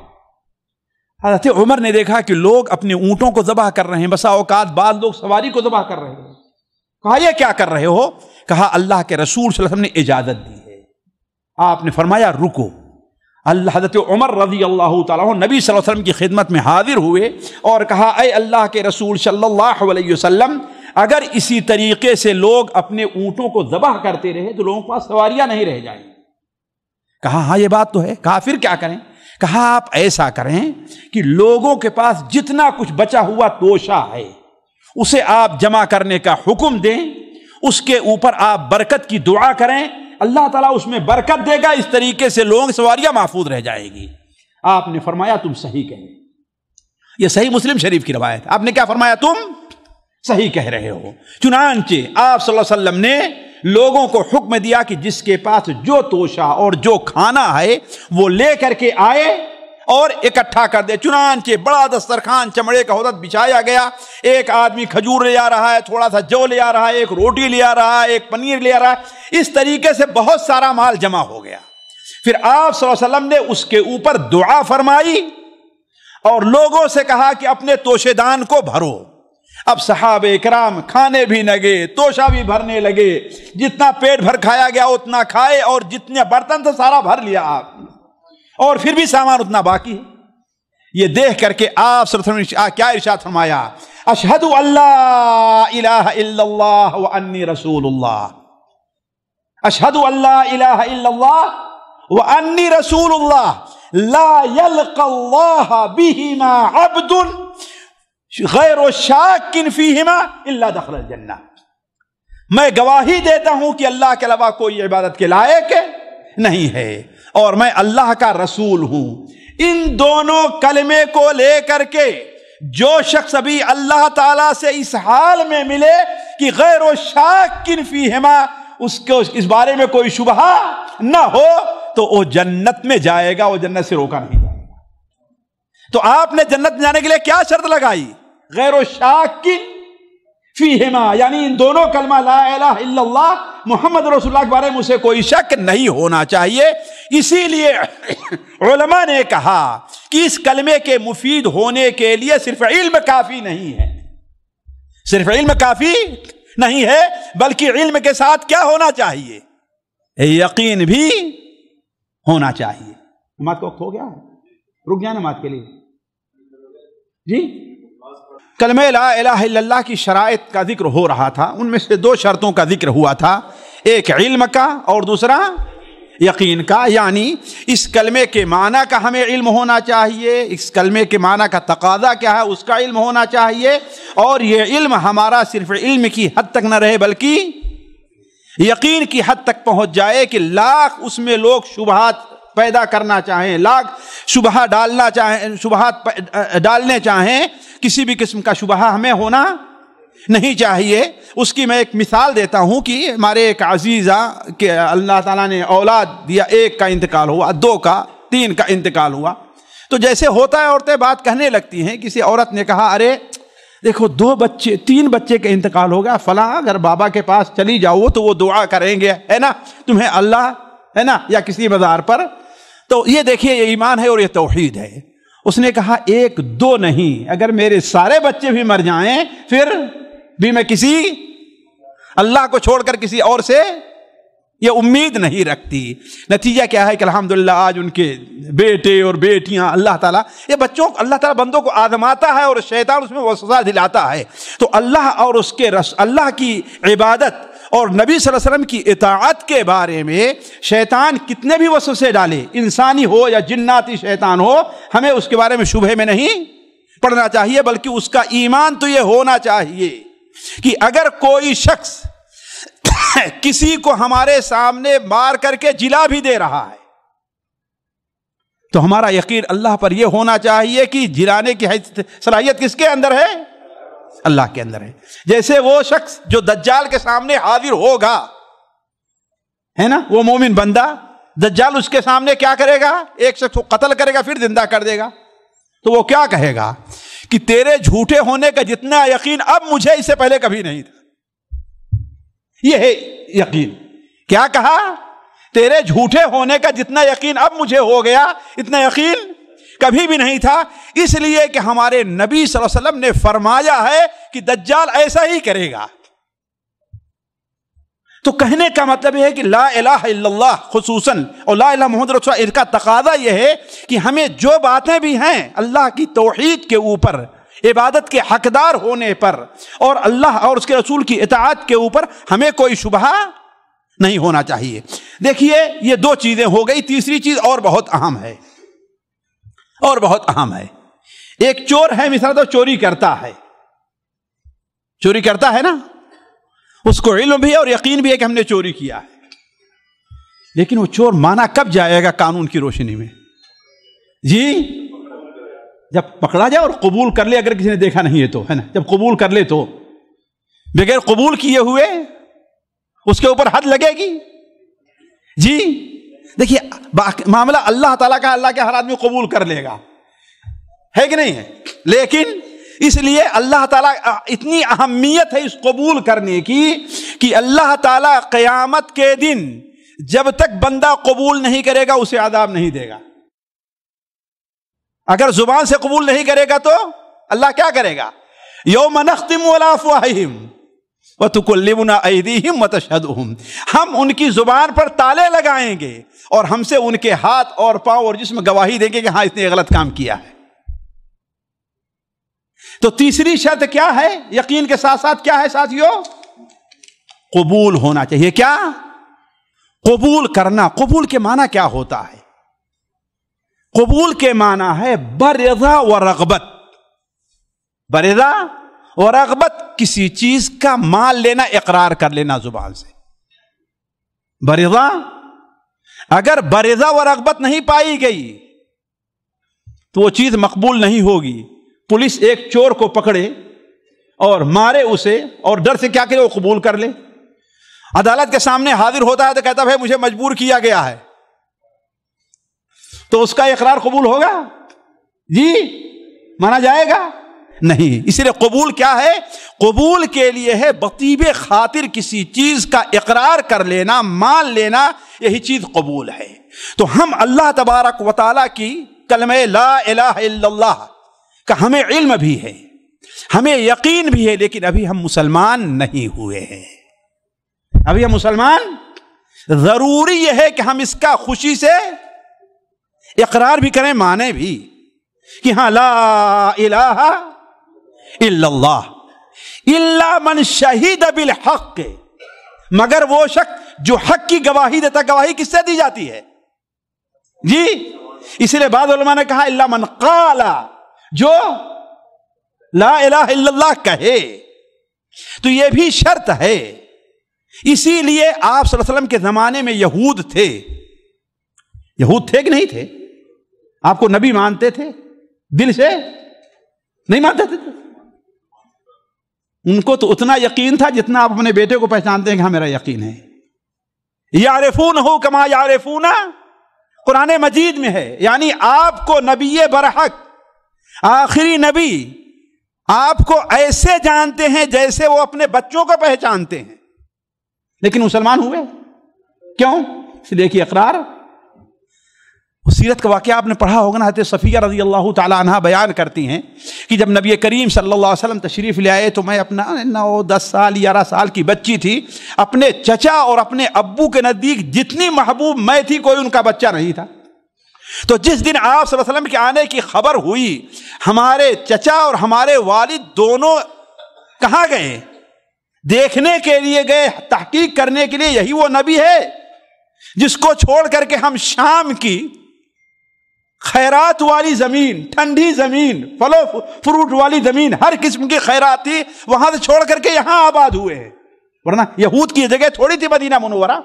حضرت عمر نے دیکھا کہ لوگ اپنے اونٹوں کو ذبح کر رہے ہیں، بسا اوقات بعض لوگ سواری کو ذبح کر رہے ہیں۔ کہا یہ کیا کر رہے ہو؟ کہا اللہ کے رسول صلی اللہ علیہ وسلم نے اجازت دی ہے۔ آپ نے فرمایا رکو۔ حضرت عمر رضی اللہ تعالیٰ عنہ نبی صلی اللہ علیہ وسلم کی خدمت میں حاضر ہوئے اور کہا اے اللہ کے رسول صلی اللہ علیہ وسلم، اگر اسی طریقے سے لوگ اپنے اونٹوں کو ذبح کرتے رہے تو لوگوں کے پاس سواریاں نہیں رہ جائیں۔ کہا ہاں یہ بات تو ہے۔ کہا پھر کیا کریں؟ کہا آپ ایسا کریں کہ لوگوں کے پاس جتنا کچھ بچا ہوا توشہ ہے اسے آپ جمع کرنے کا حکم دیں، اس کے اوپر آپ برکت کی دعا کریں، اللہ تعالیٰ اس میں برکت دے گا، اس طریقے سے لوگ سواریاں محفوظ رہ جائیں گی۔ آپ نے فرمایا تم صحیح کہہ رہے ہو۔ یہ صحیح مسلم شریف کی روایت۔ آپ نے کیا فرمایا؟ تم صحیح کہہ رہے ہو۔ چنانچہ آپ صلی اللہ علیہ وسلم نے لوگوں کو حکم دیا کہ جس کے پاس جو توشہ اور جو کھانا ہے وہ لے کر کے آئے اور اکٹھا کر دے۔ چنانچہ بڑا دسترخوان چمڑے کا ہوتا بچھایا گیا، ایک آدمی کھجور لے آ رہا ہے، تھوڑا سا جو لے آ رہا ہے، ایک روٹی لے آ رہا ہے، ایک پنیر لے آ رہا ہے، اس طریقے سے بہت سارا مال جمع ہو گیا۔ پھر آپ صلی اللہ علیہ وسلم نے اس کے اوپر دعا فرمائی اور لوگوں سے کہا کہ اپنے توشے دان کو بھرو۔ اب صحابہ کرام کھانے بھی لگے، توشہ بھی بھرنے لگے، جتنا پیٹ بھر کھایا گیا اتنا کھائے، اور جتنے برتن تھے سارا بھر لیا آپ نے، اور پھر بھی سامان اتنا باقی ہے۔ یہ دیکھ کر کے آپ صلی اللہ علیہ وسلم کیا ارشاد فرمایا؟ اشہد ان لا الہ الا اللہ وانی رسول اللہ، اشہد ان لا الہ الا اللہ وانی رسول اللہ، لا یلقى اللہ بہما عبد غیر شاک فیہما الا دخل الجنہ۔ میں گواہی دیتا ہوں کہ اللہ کے علاوہ کوئی عبادت کے لائق نہیں ہے اور میں اللہ کا رسول ہوں۔ ان دونوں کلمے کو لے کر کے جو شخص ابھی اللہ تعالیٰ سے اس حال میں ملے کہ غیر شاک فیہما، اس کو اس بارے میں کوئی شبہ نہ ہو، تو وہ جنت میں جائے گا، وہ جنت سے روکا نہیں جائے گا۔ تو آپ نے جنت میں جانے کے لیے کیا شرط لگائی؟ غیر شاک فیہما، یعنی ان دونوں کلمہ لا الہ الا اللہ محمد رسول اللہ کے بارے میں اسے کوئی شک نہیں ہونا چاہیے۔ اسی لیے علماء نے کہا کہ اس کلمے کے مفید ہونے کے لیے صرف علم کافی نہیں ہے، صرف علم کافی نہیں ہے، بلکہ علم کے ساتھ کیا ہونا چاہیے؟ یقین بھی ہونا چاہیے۔ نماز کا وقت ہو گیا ہے، رک جائیں نماز کے لیے جی۔ کلمہ لا الہ الا اللہ کی شرائط کا ذکر ہو رہا تھا، ان میں سے دو شرطوں کا ذکر ہوا تھا، ایک علم کا اور دوسرا یقین کا۔ یعنی اس کلمے کے معنی کا ہمیں علم ہونا چاہیے، اس کلمے کے معنی کا تقاضا کیا ہے اس کا علم ہونا چاہیے، اور یہ علم ہمارا صرف علم کی حد تک نہ رہے بلکہ یقین کی حد تک پہنچ جائے کہ لاکھ اس میں لوگ شبہات پیدا کرنا چاہیں، لاکھ شبہات ڈالنا چاہیں، شبہات ڈالنے چاہیں، کسی بھی قسم کا شبہ ہمیں ہونا نہیں چاہیے۔ اس کی میں ایک مثال دیتا ہوں کہ ہمارے ایک عزیزہ کہ اللہ تعالیٰ نے اولاد دیا، ایک کا انتقال ہوا، دو کا، تین کا انتقال ہوا، تو جیسے ہوتا ہے عورتیں بات کہنے لگتی ہیں۔ کسی عورت نے کہا ارے دیکھو تین بچے کا انتقال ہو گیا، فلاں اگر بابا کے پاس چلی جاؤ تو وہ دعا کریں گے، ہے نا، تمہیں اللہ، ہے نا، یا کسی مزار پر۔ تو یہ دیکھیے یہ ایمان ہے اور یہ توحید ہے۔ اس نے کہا ایک دو نہیں، اگر میرے سارے بچے بھی مر جائیں پھر بھی میں کسی اللہ کو چھوڑ کر کسی اور سے یہ امید نہیں رکھتی۔ نتیجہ کیا ہے کہ الحمدللہ آج ان کے بیٹے اور بیٹیاں اللہ تعالیٰ، یہ بچوں اللہ تعالیٰ بندوں کو آزماتا ہے اور شیطان اس میں وسوسہ دلاتا ہے، تو اللہ اور اس کے اللہ کی عبادت اور نبی صلی اللہ علیہ وسلم کی اطاعت کے بارے میں شیطان کتنے بھی وسوسے ڈالے، انسانی ہو یا جناتی شیطان ہو، ہمیں اس کے بارے میں شبہے میں نہیں پڑھنا چاہیے، بلکہ اس کا ایمان تو یہ ہونا چاہیے کہ اگر کوئی شخص کسی کو ہمارے سامنے مار کر کے جلا بھی دے رہا ہے تو ہمارا یقین اللہ پر یہ ہونا چاہیے کہ جلانے کی صلاحیت کس کے اندر ہے؟ اللہ کے اندر ہے۔ جیسے وہ شخص جو دجال کے سامنے حاضر ہوگا، ہے نا، وہ مومن بندہ، دجال اس کے سامنے کیا کرے گا؟ ایک شخص کو قتل کرے گا پھر زندہ کر دے گا، تو وہ کیا کہے گا کہ تیرے جھوٹے ہونے کا جتنا یقین اب مجھے اس سے پہلے کبھی نہیں تھا۔ یہ ہے یقین۔ کیا کہا؟ تیرے جھوٹے ہونے کا جتنا یقین اب مجھے ہو گیا اتنا یقین کبھی بھی نہیں تھا، اس لیے کہ ہمارے نبی صلی اللہ علیہ وسلم نے فرمایا ہے کہ دجال ایسا ہی کرے گا۔ تو کہنے کا مطلب یہ ہے کہ لا الہ الا اللہ خصوصاً اور لا الہ محمد رسول اللہ، ان کا تقاضا یہ ہے کہ ہمیں جو باتیں بھی ہیں اللہ کی توحید کے اوپر، عبادت کے حقدار ہونے پر اور اللہ اور اس کے رسول کی اطاعت کے اوپر ہمیں کوئی شبہ نہیں ہونا چاہیے۔ دیکھیے یہ دو چیزیں ہو گئی، تیسری چیز اور بہت اہم ہے، اور بہت اہم ہے۔ ایک چور ہے، مثلا تو چوری کرتا ہے، چوری کرتا ہے نا، اس کو علم بھی ہے اور یقین بھی ہے کہ ہم نے چوری کیا ہے، لیکن وہ چور مانا کب جائے گا قانون کی روشنی میں؟ جی جب پکڑا جائے اور قبول کر لے، اگر کسی نے دیکھا نہیں ہے تو، ہے نا، جب قبول کر لے تو، بغیر قبول کیے ہوئے اس کے اوپر حد لگے گی؟ جی دیکھیے معاملہ اللہ تعالیٰ کا، اللہ کے ہر آدمی قبول کر لے گا، ہے کہ نہیں ہے؟ لیکن اس لیے اللہ تعالیٰ اتنی اہمیت ہے اس قبول کرنے کی کہ اللہ تعالیٰ قیامت کے دن جب تک بندہ قبول نہیں کرے گا اسے عذاب نہیں دے گا۔ اگر زبان سے قبول نہیں کرے گا تو اللہ کیا کرے گا؟ یوم نختم علی افواہہم وتکلمنا ایدیہم وتشہدہم، ہم ان کی زبان پر تالے لگائیں گے اور ہم سے ان کے ہاتھ اور پاؤں اور جسم گواہی دیں گے کہ ہاں اس نے غلط کام کیا ہے۔ تو تیسری شرط کیا ہے؟ یقین کے ساتھ ساتھ کیا ہے ساتھیو؟ قبول ہونا چاہیے۔ کیا؟ قبول کرنا۔ قبول کے معنی کیا ہوتا ہے؟ قبول کے معنی ہے برضا و رغبت، برضا و رغبت، کسی چیز کا مان لینا، اقرار کر لینا زبان سے۔ برضا، اگر برضا و رغبت نہیں پائی گئی تو وہ چیز مقبول نہیں ہوگی۔ پولیس ایک چور کو پکڑے اور مارے اسے اور ڈر سے کیا کرے؟ وہ قبول کر لے۔ عدالت کے سامنے حاضر ہوتا ہے تو کہتا ہے مجھے مجبور کیا گیا ہے، تو اس کا اقرار قبول ہوگا؟ جی مانا جائے گا؟ نہیں۔ اس لیے قبول کیا ہے؟ قبول کے لیے ہے بطیب خاطر کسی چیز کا اقرار کر لینا، مان لینا، یہی چیز قبول ہے۔ تو ہم اللہ تبارک و تعالیٰ کی کلمہ لا الہ الا اللہ کا ہمیں علم بھی ہے، ہمیں یقین بھی ہے، لیکن ابھی ہم مسلمان نہیں ہوئے ہیں۔ ابھی ہم مسلمان، ضروری یہ ہے کہ ہم اس کا خوشی سے اقرار بھی کریں، مانے بھی کہ ہاں لا الہ الا اللہ، الا من شہید بالحق، مگر وہ شخص جو حق کی گواہی دیتا۔ گواہی کس سے دی جاتی ہے؟ جی اس لیے بعض علماء نے کہا الا من قال، جو لا الہ الا اللہ کہے۔ تو یہ بھی شرط ہے۔ اسی لیے آپ صلی اللہ علیہ وسلم کے زمانے میں یہود تھے، یہود تھے کہ نہیں تھے؟ آپ کو نبی مانتے تھے؟ دل سے نہیں مانتے تھے؟ ان کو تو اتنا یقین تھا جتنا آپ اپنے بیٹے کو پہچانتے ہیں کہ ہاں میرا یقین ہے۔ یعرفونہ کما یعرفون، قرآن مجید میں ہے، یعنی آپ کو نبی برحق، آخری نبی، آپ کو ایسے جانتے ہیں جیسے وہ اپنے بچوں کو پہچانتے ہیں، لیکن مسلمان ہوئے کیوں؟ اس لیے کہ اقرار۔ سیرت کا واقعہ آپ نے پڑھا ہوگا نا، حضرت صفیہ رضی اللہ تعالی عنہ بیان کرتی ہیں کہ جب نبی کریم صلی اللہ علیہ وسلم تشریف لے آئے تو میں اپنا 9-10 سال 11 سال کی بچی تھی، اپنے چچا اور اپنے ابو کے نزدیک جتنی محبوب میں تھی کوئی ان کا بچہ نہیں تھا۔ تو جس دن آپ صلی اللہ علیہ وسلم کے آنے کی خبر ہوئی، ہمارے چچا اور ہمارے والد دونوں کہاں گئے؟ دیکھنے کے لیے گئے، تحقیق کرنے کے لیے یہی وہ نبی ہے جس کو چھوڑ کر کے ہم شام کی خیرات والی زمین، ٹھنڈی زمین، پھل و فروٹ والی زمین، ہر قسم کی خیرات تھی، وہاں سے چھوڑ کر کے یہاں آباد ہوئے ہیں۔ ورنہ یہود کی جگہ تھوڑی تھی مدینہ منورہ،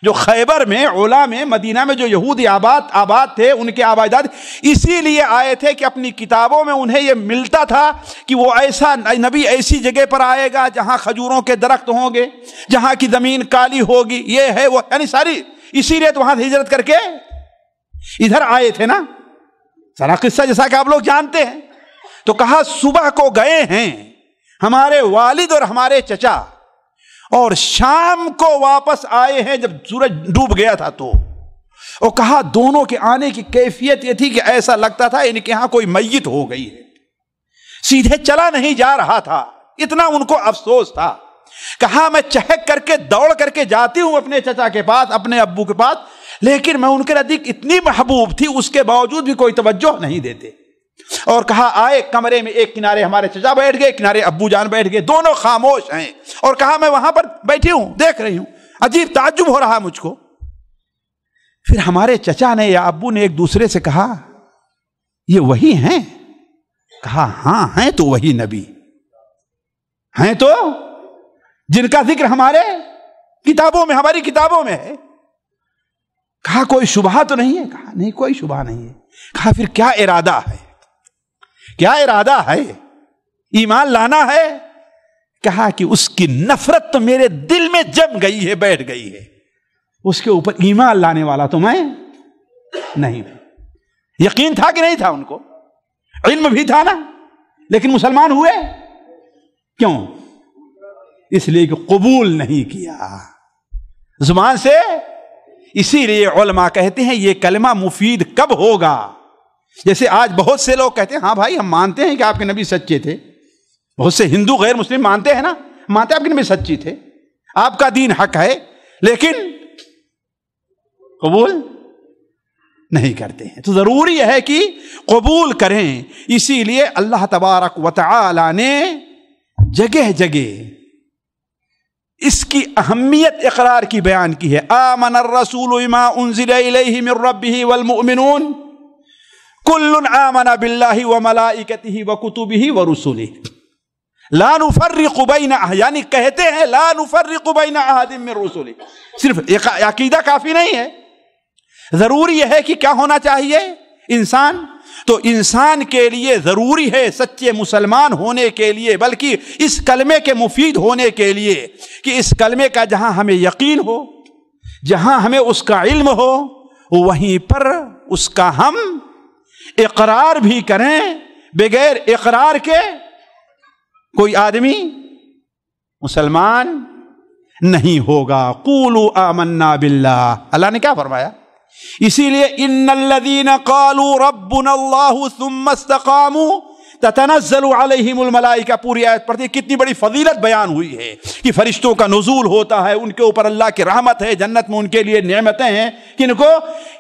جو خیبر میں، علا میں، مدینہ میں جو یہودی آباد تھے، ان کے آبادات اسی لیے آئے تھے کہ اپنی کتابوں میں انہیں یہ ملتا تھا کہ وہ ایسا نبی ایسی جگہ پر آئے گا جہاں کھجوروں کے درخت ہوں گے، جہاں کی زمین کالی ہوگی، یہ ہے وہ، یعنی ساری اسی لیے تو وہاں سے ہجرت کر کے ادھر آئے تھے نا، سارا قصہ جیسا کہ آپ لوگ جانتے ہیں۔ تو کہا صبح کو گئے ہیں ہمارے والد اور ہمارے چچا، اور شام کو واپس آئے ہیں جب سورج ڈوب گیا تھا۔ تو اور کہا دونوں کے آنے کی کیفیت یہ تھی کہ ایسا لگتا تھا ان کے ہاں کوئی میت ہو گئی ہے، سیدھے چلا نہیں جا رہا تھا، اتنا ان کو افسوس تھا۔ کہا میں چہک کر کے دوڑ کر کے جاتی ہوں اپنے چچا کے پاس، اپنے ابو کے پاس، لیکن میں ان کے نزدیک اتنی محبوب تھی اس کے باوجود بھی کوئی توجہ نہیں دیتے۔ اور کہا آئے کمرے میں، ایک کنارے ہمارے چچا بیٹھ گئے، کنارے ابو جان بیٹھ گئے، دونوں خاموش ہیں، اور کہا میں وہاں پر بیٹھی ہوں دیکھ رہی ہوں، عجیب تعجب ہو رہا مجھ کو۔ پھر ہمارے چچا نے یا ابو نے ایک دوسرے سے کہا یہ وہی ہیں؟ کہا ہاں ہیں تو وہی نبی ہیں تو جن کا ذکر ہمارے کتابوں میں، ہماری کتابوں میں ہے۔ کہا کوئی شبہ تو نہیں ہے؟ کہا نہیں کوئی شبہ نہیں ہے۔ کہا پھر کیا ارادہ ہے؟ کیا ارادہ ہے؟ ایمان لانا ہے؟ کہا کہ اس کی نفرت تو میرے دل میں جم گئی ہے، بیٹھ گئی ہے، اس کے اوپر ایمان لانے والا تو میں نہیں ہوں۔ یقین تھا کہ نہیں تھا ان کو؟ علم بھی تھا نا، لیکن مسلمان ہوئے کیوں؟ اس لیے کہ قبول نہیں کیا زبان سے۔ اسی لیے علماء کہتے ہیں یہ کلمہ مفید کب ہوگا؟ جیسے آج بہت سے لوگ کہتے ہیں ہاں بھائی ہم مانتے ہیں کہ آپ کے نبی سچے تھے، بہت سے ہندو غیر مسلم مانتے ہیں نا، مانتے ہیں آپ کے نبی سچی تھے، آپ کا دین حق ہے، لیکن قبول نہیں کرتے ہیں۔ تو ضروری ہے کہ قبول کریں۔ اسی لیے اللہ تبارک و تعالی نے جگہ جگہ اس کی اہمیت اقرار کی بیان کی ہے۔ آمن الرسول بما انزل الیہ من ربہ والمؤمنون کل آمن باللہ وملائکتہ وکتبہ ورسلہ لا نفرق بین، یعنی کہتے ہیں لا نفرق بین احد من رسلہ۔ صرف عقیدہ کافی نہیں ہے، ضروری یہ ہے کہ کیا ہونا چاہیے انسان؟ تو انسان کے لیے ضروری ہے سچے مسلمان ہونے کے لیے، بلکہ اس کلمے کے مفید ہونے کے لیے کہ اس کلمے کا جہاں ہمیں یقین ہو، جہاں ہمیں اس کا علم ہو، وہیں پر اس کا ہم اقرار بھی کریں۔ بغیر اقرار کے کوئی آدمی مسلمان نہیں ہوگا۔ قولوا آمنا باللہ، اللہ نے کیا فرمایا؟ اسی لیے ان الذین قالوا ربنا اللہ ثم استقاموا تتنزل علیہم الملائکہ، پوری آیت پڑھتے کتنی بڑی فضیلت بیان ہوئی ہے کہ فرشتوں کا نزول ہوتا ہے، ان کے اوپر اللہ کی رحمت ہے، جنت میں ان کے لیے نعمتیں ہیں۔ کن کو؟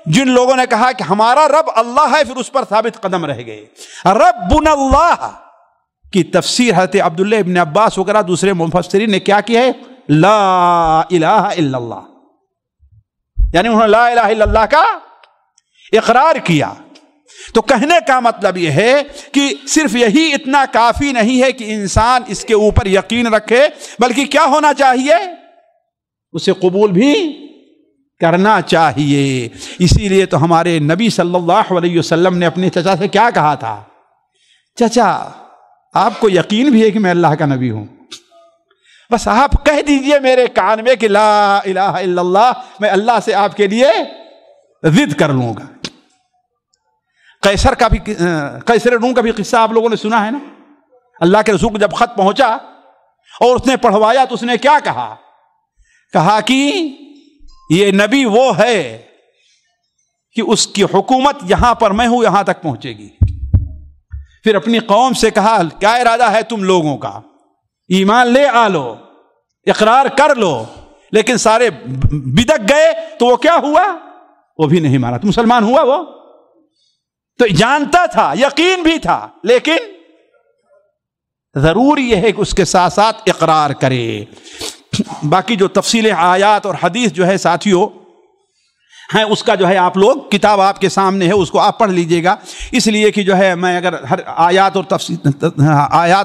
جن لوگوں نے کہا کہ ہمارا رب اللہ ہے، پھر اس پر ثابت قدم رہ گئے۔ ربنا اللہ کی تفسیر حضرت عبداللہ ابن عباس وغیرہ دوسرے مفسرین نے کیا کی ہے؟ لا الہ الا اللہ، یعنی انہوں نے لا الہ الا اللہ کا اقرار کیا۔ تو کہنے کا مطلب یہ ہے کہ صرف یہی اتنا کافی نہیں ہے کہ انسان اس کے اوپر یقین رکھے، بلکہ کیا ہونا چاہیے؟ اسے قبول بھی کرنا چاہیے۔ اسی لیے تو ہمارے نبی صلی اللہ علیہ وسلم نے اپنے چچا سے کیا کہا تھا؟ چچا آپ کو یقین بھی ہے کہ میں اللہ کا نبی ہوں، بس آپ کہہ دیجئے میرے کان میں کہ لا الہ الا اللہ، میں اللہ سے آپ کے لیے ضد کر لوں گا۔ قیصر روم کا بھی قصہ آپ لوگوں نے سنا ہے نا؟ اللہ کے رسول کو جب خط پہنچا اور اس نے پڑھوایا تو اس نے کیا کہا؟ کہا کہ یہ نبی وہ ہے کہ اس کی حکومت یہاں پر میں ہوں، یہاں تک پہنچے گی۔ پھر اپنی قوم سے کہا کیا ارادہ ہے تم لوگوں کا؟ ایمان لے آ لو، اقرار کر لو، لیکن سارے بدک گئے تو وہ کیا ہوا؟ وہ بھی نہیں مانا، تو مسلمان ہوا وہ؟ تو جانتا تھا، یقین بھی تھا، لیکن ضروری یہ ہے کہ اس کے ساتھ ساتھ اقرار کرے۔ باقی جو تفصیل آیات اور حدیث جو ہے ساتھیوں ہیں، اس کا جو ہے آپ لوگ کتاب آپ کے سامنے ہے، اس کو آپ پڑھ لیجئے گا، اس لیے کہ جو ہے میں اگر ہر آیات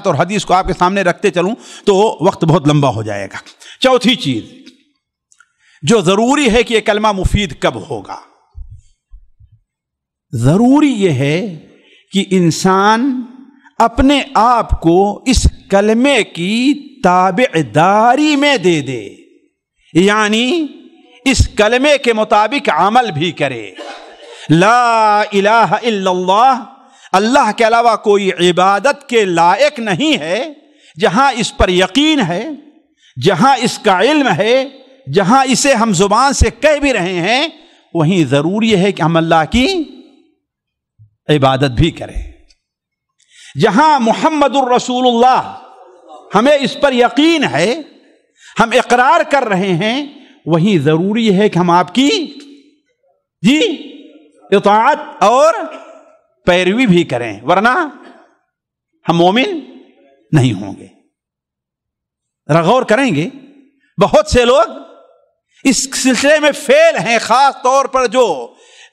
اور حدیث کو آپ کے سامنے رکھتے چلوں تو وقت بہت لمبا ہو جائے گا۔ چوتھی چیز جو ضروری ہے کہ یہ کلمہ مفید کب ہوگا، ضروری یہ ہے کہ انسان اپنے آپ کو اس کلمے کی تابعداری میں دے دے، یعنی اس کلمے کے مطابق عمل بھی کرے۔ لا الہ الا اللہ، اللہ کے علاوہ کوئی عبادت کے لائق نہیں ہے، جہاں اس پر یقین ہے، جہاں اس کا علم ہے، جہاں اسے ہم زبان سے کہہ بھی رہے ہیں، وہیں ضروری ہے کہ ہم اللہ کی عبادت بھی کریں۔ جہاں محمد الرسول اللہ ہمیں اس پر یقین ہے، ہم اقرار کر رہے ہیں، وہیں ضروری ہے کہ ہم آپ کی اطاعت اور پیروی بھی کریں، ورنہ ہم مومن نہیں ہوں گے۔ غور کریں گے، بہت سے لوگ اس سلسلے میں فیل ہیں، خاص طور پر جو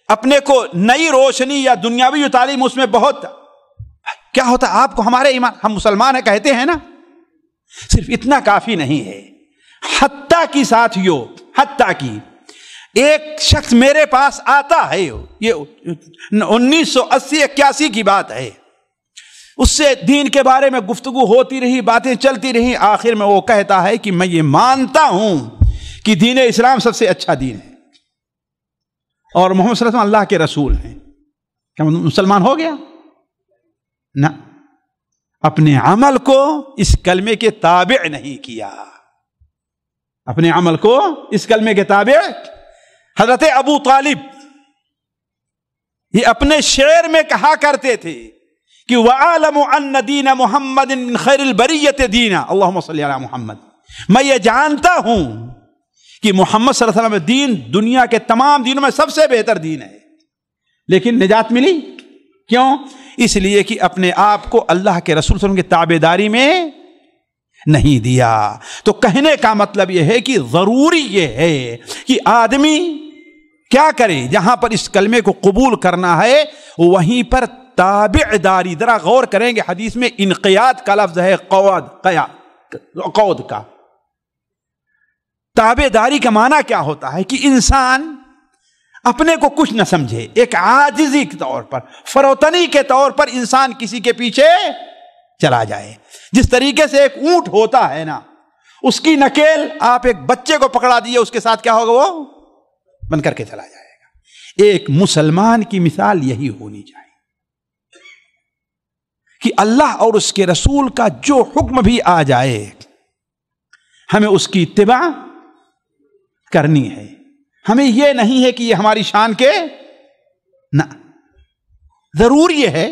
اپنے کو نئی روشنی یا دنیاوی تعلیم اس میں بہت کیا ہوتا ہے، آپ کو ہمارے ایمان، ہم مسلمان ہیں کہتے ہیں نا، صرف اتنا کافی نہیں ہے۔ حتیٰ کی ساتھیوں، حتیٰ کی ایک شخص میرے پاس آتا ہے، یہ 1980-81 کی بات ہے، اس سے دین کے بارے میں گفتگو ہوتی رہی، باتیں چلتی رہی، آخر میں وہ کہتا ہے کہ میں یہ مانتا ہوں کہ دین اسلام سب سے اچھا دین ہے اور محمد صلی اللہ علیہ وسلم اللہ کے رسول ہیں۔ کیا مسلمان ہو گیا؟ نہ، اپنے عمل کو اس کلمے کے تابع نہیں کیا، اپنے عمل کو اس کلمے کے تابع۔ حضرت ابو طالب یہ اپنے شعر میں کہا کرتے تھے کہ وَأَعْلَمُ أَنَّ دِينَ مُحَمَّدٍ مِّن خَيْرِ الْبَرِيَّةِ دِينًا، اللہم صلی علی محمد، میں یہ جانتا ہوں کہ محمد صلی اللہ علیہ وسلم دین دنیا کے تمام دینوں میں سب سے بہتر دین ہے، لیکن نجات ملی کیوں؟ اس لیے کہ اپنے آپ کو اللہ کے رسول صلی اللہ علیہ وسلم کی تابعداری میں نہیں دیا۔ تو کہنے کا مطلب یہ ہے کہ ضروری یہ ہے کہ آدمی کیا کرے، جہاں پر اس کلمے کو قبول کرنا ہے وہیں پر تابع داری۔ ذرا غور کریں گے، حدیث میں انقیاد کا لفظ ہے، قود کا۔ تابع داری کا معنی کیا ہوتا ہے کہ انسان اپنے کو کچھ نہ سمجھے، ایک عاجزی کے طور پر، فروتنی کے طور پر انسان کسی کے پیچھے چلا جائے۔ جس طریقے سے ایک اونٹ ہوتا ہے نا، اس کی نکیل آپ ایک بچے کو پکڑا دیے، اس کے ساتھ کیا ہوگا، وہ بن کر کے چلا جائے گا۔ ایک مسلمان کی مثال یہی ہونی چاہیے کہ اللہ اور اس کے رسول کا جو حکم بھی آ جائے ہمیں اس کی اتباع کرنی ہے۔ ہمیں یہ نہیں ہے کہ یہ ہماری شان کے، نہ، ضرور یہ ہے۔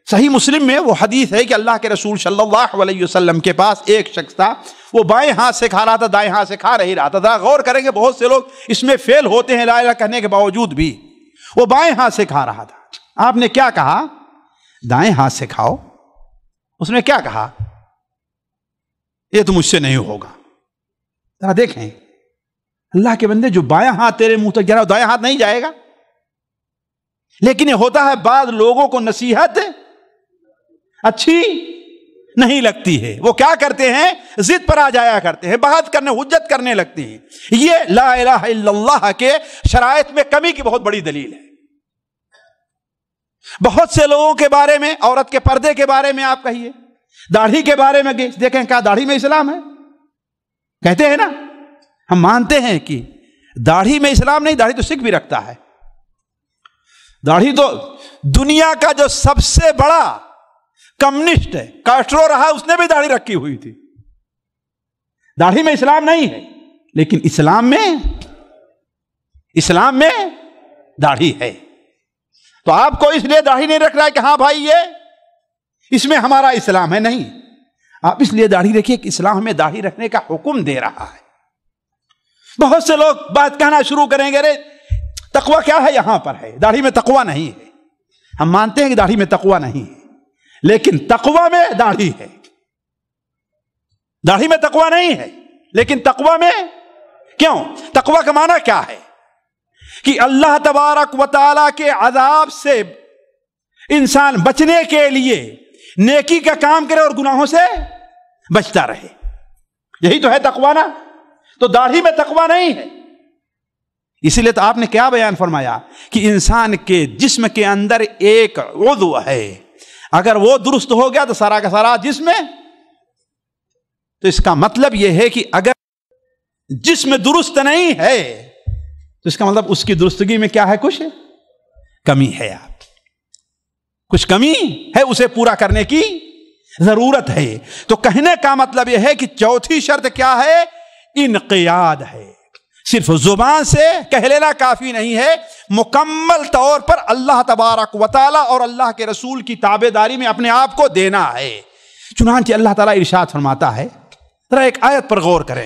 صحیح مسلم میں وہ حدیث ہے کہ اللہ کے رسول صلی اللہ علیہ وسلم کے پاس ایک شخص تھا، وہ بائیں ہاتھ سے کھا رہا تھا، دائیں ہاتھ سے کھا نہیں رہا تھا۔ ذرا غور کریں گے، بہت سے لوگ اس میں فیل ہوتے ہیں لا الہ کہنے کے باوجود بھی۔ وہ بائیں ہاتھ سے کھا رہا تھا، آپ نے کیا کہا؟ دائیں ہاتھ سے کھاؤ۔ اس نے کیا کہا؟ یہ تو مجھ سے نہیں ہوگا۔ ذرا دیکھیں، اللہ کے بندے، جو بایاں ہاتھ تیرے منہ تک جا رہا ہے دائیں ہاتھ نہیں جائے گا۔ لیکن یہ ہوتا ہے بعض لوگوں کو نصیحت اچھی نہیں لگتی ہے، وہ کیا کرتے ہیں، ضد پر آ جایا کرتے ہیں، بحث کرنے، حجت کرنے لگتے ہیں۔ یہ لا الہ الا اللہ کے شرائط میں کمی کی بہت بڑی دلیل ہے۔ بہت سے لوگوں کے بارے میں، عورت کے پردے کے بارے میں آپ کہیے، داڑھی کے بارے میں دیکھیں، کیا داڑھی میں اسلام ہے؟ کہتے ہیں نا، ہم مانتے ہیں کہ داڑھی میں اسلام نہیں، داڑھی تو سکھ بھی رکھتا ہے۔ داڑھی تو دنیا کا جو سب سے بڑا کمیونسٹ ہے، کاسٹرو رہا، اس نے بھی داڑھی رکھی ہوئی تھی۔ داڑھی میں اسلام نہیں ہے، لیکن اسلام میں داڑھی ہے۔ تو آپ کو اس لیے داڑھی نہیں رکھ رہا ہے کہ ہاں بھائی یہ اس میں ہمارا اسلام ہے، نہیں، آپ اس لیے داڑھی رکھیے کہ اسلام ہمیں داڑھی رکھنے کا حکم دے رہا ہے۔ بہت سے لوگ بات کہنا شروع کریں گے، ارے تقوی کیا ہے، یہاں پر ہے، داڑھی میں تقوی نہیں ہے۔ ہم مانتے ہیں کہ داڑھی میں تقوی نہیں ہے، لیکن تقوی میں داڑھی ہے۔ داڑھی میں تقوی نہیں ہے، لیکن تقوی میں کیوں؟ تقوی کا معنی کیا ہے کہ اللہ تبارک و تعالیٰ کے عذاب سے انسان بچنے کے لیے نیکی کا کام کرے اور گناہوں سے بچتا رہے، یہی تو ہے تقوی نا۔ تو داڑھی میں تقوی نہیں ہے۔ اسی لیے تو آپ نے کیا بیان فرمایا کہ انسان کے جسم کے اندر ایک عضو ہے، اگر وہ درست ہو گیا تو سارا کا سارا جسم ہے۔ تو اس کا مطلب یہ ہے کہ اگر جسم درست نہیں ہے تو اس کا مطلب اس کی درستگی میں کیا ہے، کچھ کمی ہے، آپ کچھ کمی ہے، اسے پورا کرنے کی ضرورت ہے۔ تو کہنے کا مطلب یہ ہے کہ چوتھی شرط کیا ہے، انقیاد ہے۔ صرف زبان سے کہہ لینا کافی نہیں ہے، مکمل طور پر اللہ تبارک و تعالی اور اللہ کے رسول کی تابعداری میں اپنے آپ کو دینا ہے۔ چنانچہ اللہ تعالیٰ ارشاد فرماتا ہے، ذرا ایک آیت پر غور کریں،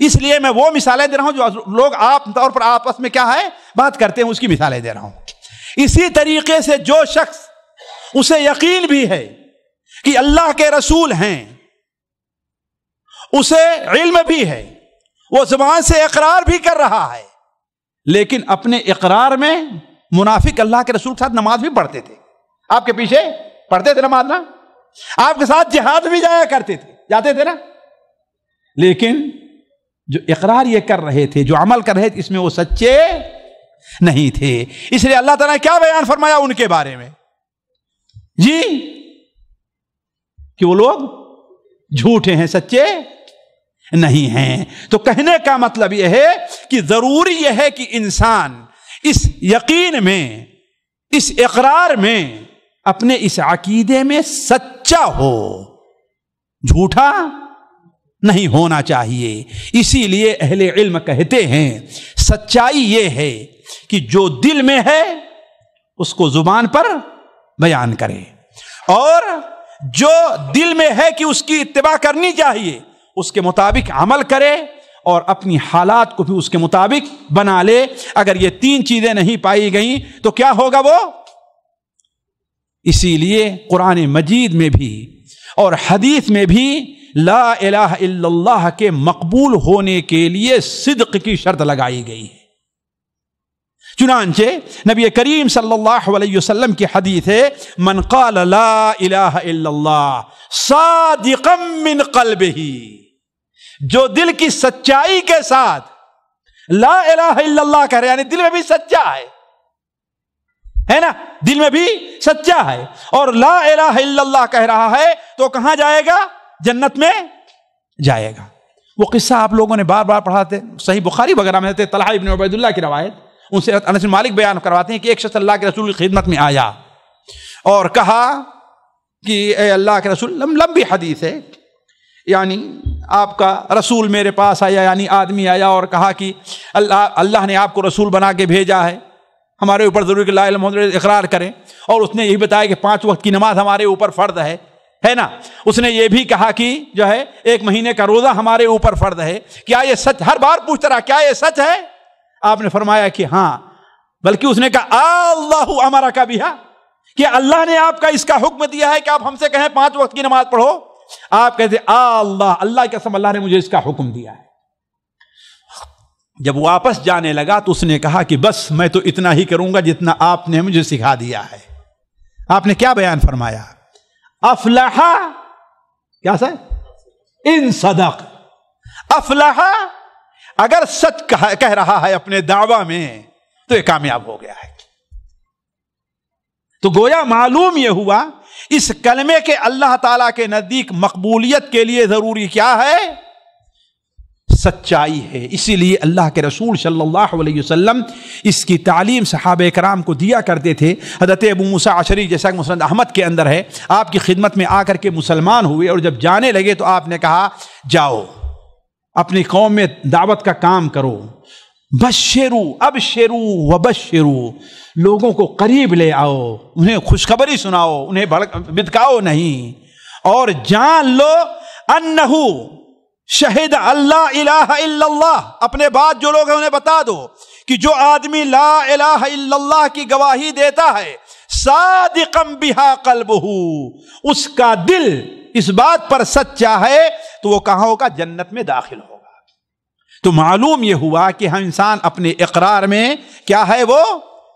اس لیے میں وہ مثالیں دے رہا ہوں جو لوگ عام طور پر آپس میں کیا ہے بات کرتے ہیں، اس کی مثالیں دے رہا ہوں. اسی طریقے سے جو شخص اسے یقین بھی ہے کہ اللہ کے رسول ہیں، اسے علم بھی ہے، وہ زبان سے اقرار بھی کر رہا ہے، لیکن اپنے اقرار میں منافق اللہ کے رسول کے ساتھ نماز بھی پڑھتے تھے، آپ کے پیچھے پڑھتے تھے نماز نا، آپ کے ساتھ جہاد بھی جاتے تھے نا، لیکن جو اقرار یہ کر رہے تھے، جو عمل کر رہے تھے، اس میں وہ سچے نہیں تھے. اس لیے اللہ تعالیٰ نے کیا بیان فرمایا ان کے بارے میں جی، کہ وہ لوگ جھوٹے ہیں، سچے نہیں ہیں. تو کہنے کا مطلب یہ ہے کہ ضروری یہ ہے کہ انسان اس یقین میں، اس اقرار میں، اپنے اس عقیدے میں سچا ہو، جھوٹا نہیں ہونا چاہیے. اسی لیے اہل علم کہتے ہیں سچائی یہ ہے کہ جو دل میں ہے اس کو زبان پر بیان کرے، اور جو دل میں ہے کہ اس کی اتباع کرنی چاہیے اس کے مطابق عمل کرے، اور اپنی حالات کو بھی اس کے مطابق بنا لے. اگر یہ تین چیزیں نہیں پائی گئیں تو کیا ہوگا وہ؟ اسی لیے قرآن مجید میں بھی اور حدیث میں بھی لا الہ الا اللہ کے مقبول ہونے کے لیے صدق کی شرط لگائی گئی ہے. چنانچہ نبی کریم صلی اللہ علیہ وسلم کی حدیث ہے، من قال لا الہ الا اللہ صادقا من قلبہ، جو دل کی سچائی کے ساتھ لا الہ الا اللہ کہہ رہے، یعنی دل میں بھی سچا ہے نا، دل میں بھی سچا ہے اور لا الہ الا اللہ کہہ رہا ہے، تو کہاں جائے گا؟ جنت میں جائے گا. وہ قصہ آپ لوگوں نے بار بار پڑھا تھے، صحیح بخاری وغیرہ میں تھے، طلحہ ابن عبید اللہ کی روایت، ان سے انس بن مالک بیان کرواتے ہیں کہ ایک شخص اللہ کے رسول کی خدمت میں آیا اور کہا کہ اے اللہ کے رسول، لمبی حدیث ہے، یعنی آپ کا رسول میرے پاس آیا، یعنی آدمی آیا اور کہا کہ اللہ نے آپ کو رسول بنا کے بھیجا ہے، ہمارے اوپر ضروری کہ لا الہ الا اللہ اقرار کریں، اور اس نے یہی بتایا کہ 5 وقت کی نماز ہمارے اوپر فرض ہے نا. اس نے یہ بھی کہا کہ جو ہے 1 مہینے کا روزہ ہمارے اوپر فرض ہے. کیا یہ سچ؟ ہر بار پوچھتا رہا کیا یہ سچ ہے؟ آپ نے فرمایا کہ ہاں. بلکہ اس نے کہا اللہ امرک بہا، کہ اللہ نے آپ کا اس کا حکم دیا ہے کہ آپ ہم سے کہیں 5 وقت کی نماز پڑھو. آپ کہتے اللہ کی قسم اللہ نے مجھے اس کا حکم دیا ہے. جب واپس جانے لگا تو اس نے کہا کہ بس میں تو اتنا ہی کروں گا جتنا آپ نے مجھے سکھا دیا ہے. آپ نے کیا بیان فرمایا؟ افلح، کیا سا ان صدق، افلح اگر سچ کہہ رہا ہے اپنے دعویٰ میں تو یہ کامیاب ہو گیا ہے. تو گویا معلوم یہ ہوا اس کلمے کے اللہ تعالیٰ کے نزدیک مقبولیت کے لیے ضروری کیا ہے؟ سچائی ہے. اسی لیے اللہ کے رسول صلی اللہ علیہ وسلم اس کی تعلیم صحابہ کرام کو دیا کرتے تھے. حضرت ابو موسیٰ اشعری جیسا کہ مسند احمد کے اندر ہے، آپ کی خدمت میں آ کر کے مسلمان ہوئے، اور جب جانے لگے تو آپ نے کہا جاؤ اپنی قوم میں دعوت کا کام کرو، بشرو ابشرو وبشرو، لوگوں کو قریب لے آؤ، انہیں خوشخبری سناؤ، انہیں بھٹکاؤ نہیں، اور جان لو انہو شہد اللہ الہ الا اللہ، اپنے بعد جو لوگ ہیں انہیں بتا دو کہ جو آدمی لا الہ الا اللہ کی گواہی دیتا ہے صادقا بہا قلبہ، اس کا دل اس بات پر سچا ہے تو وہ کہاں ہوگا؟ جنت میں داخل ہوگا. تو معلوم یہ ہوا کہ ہم انسان اپنے اقرار میں کیا ہے؟ وہ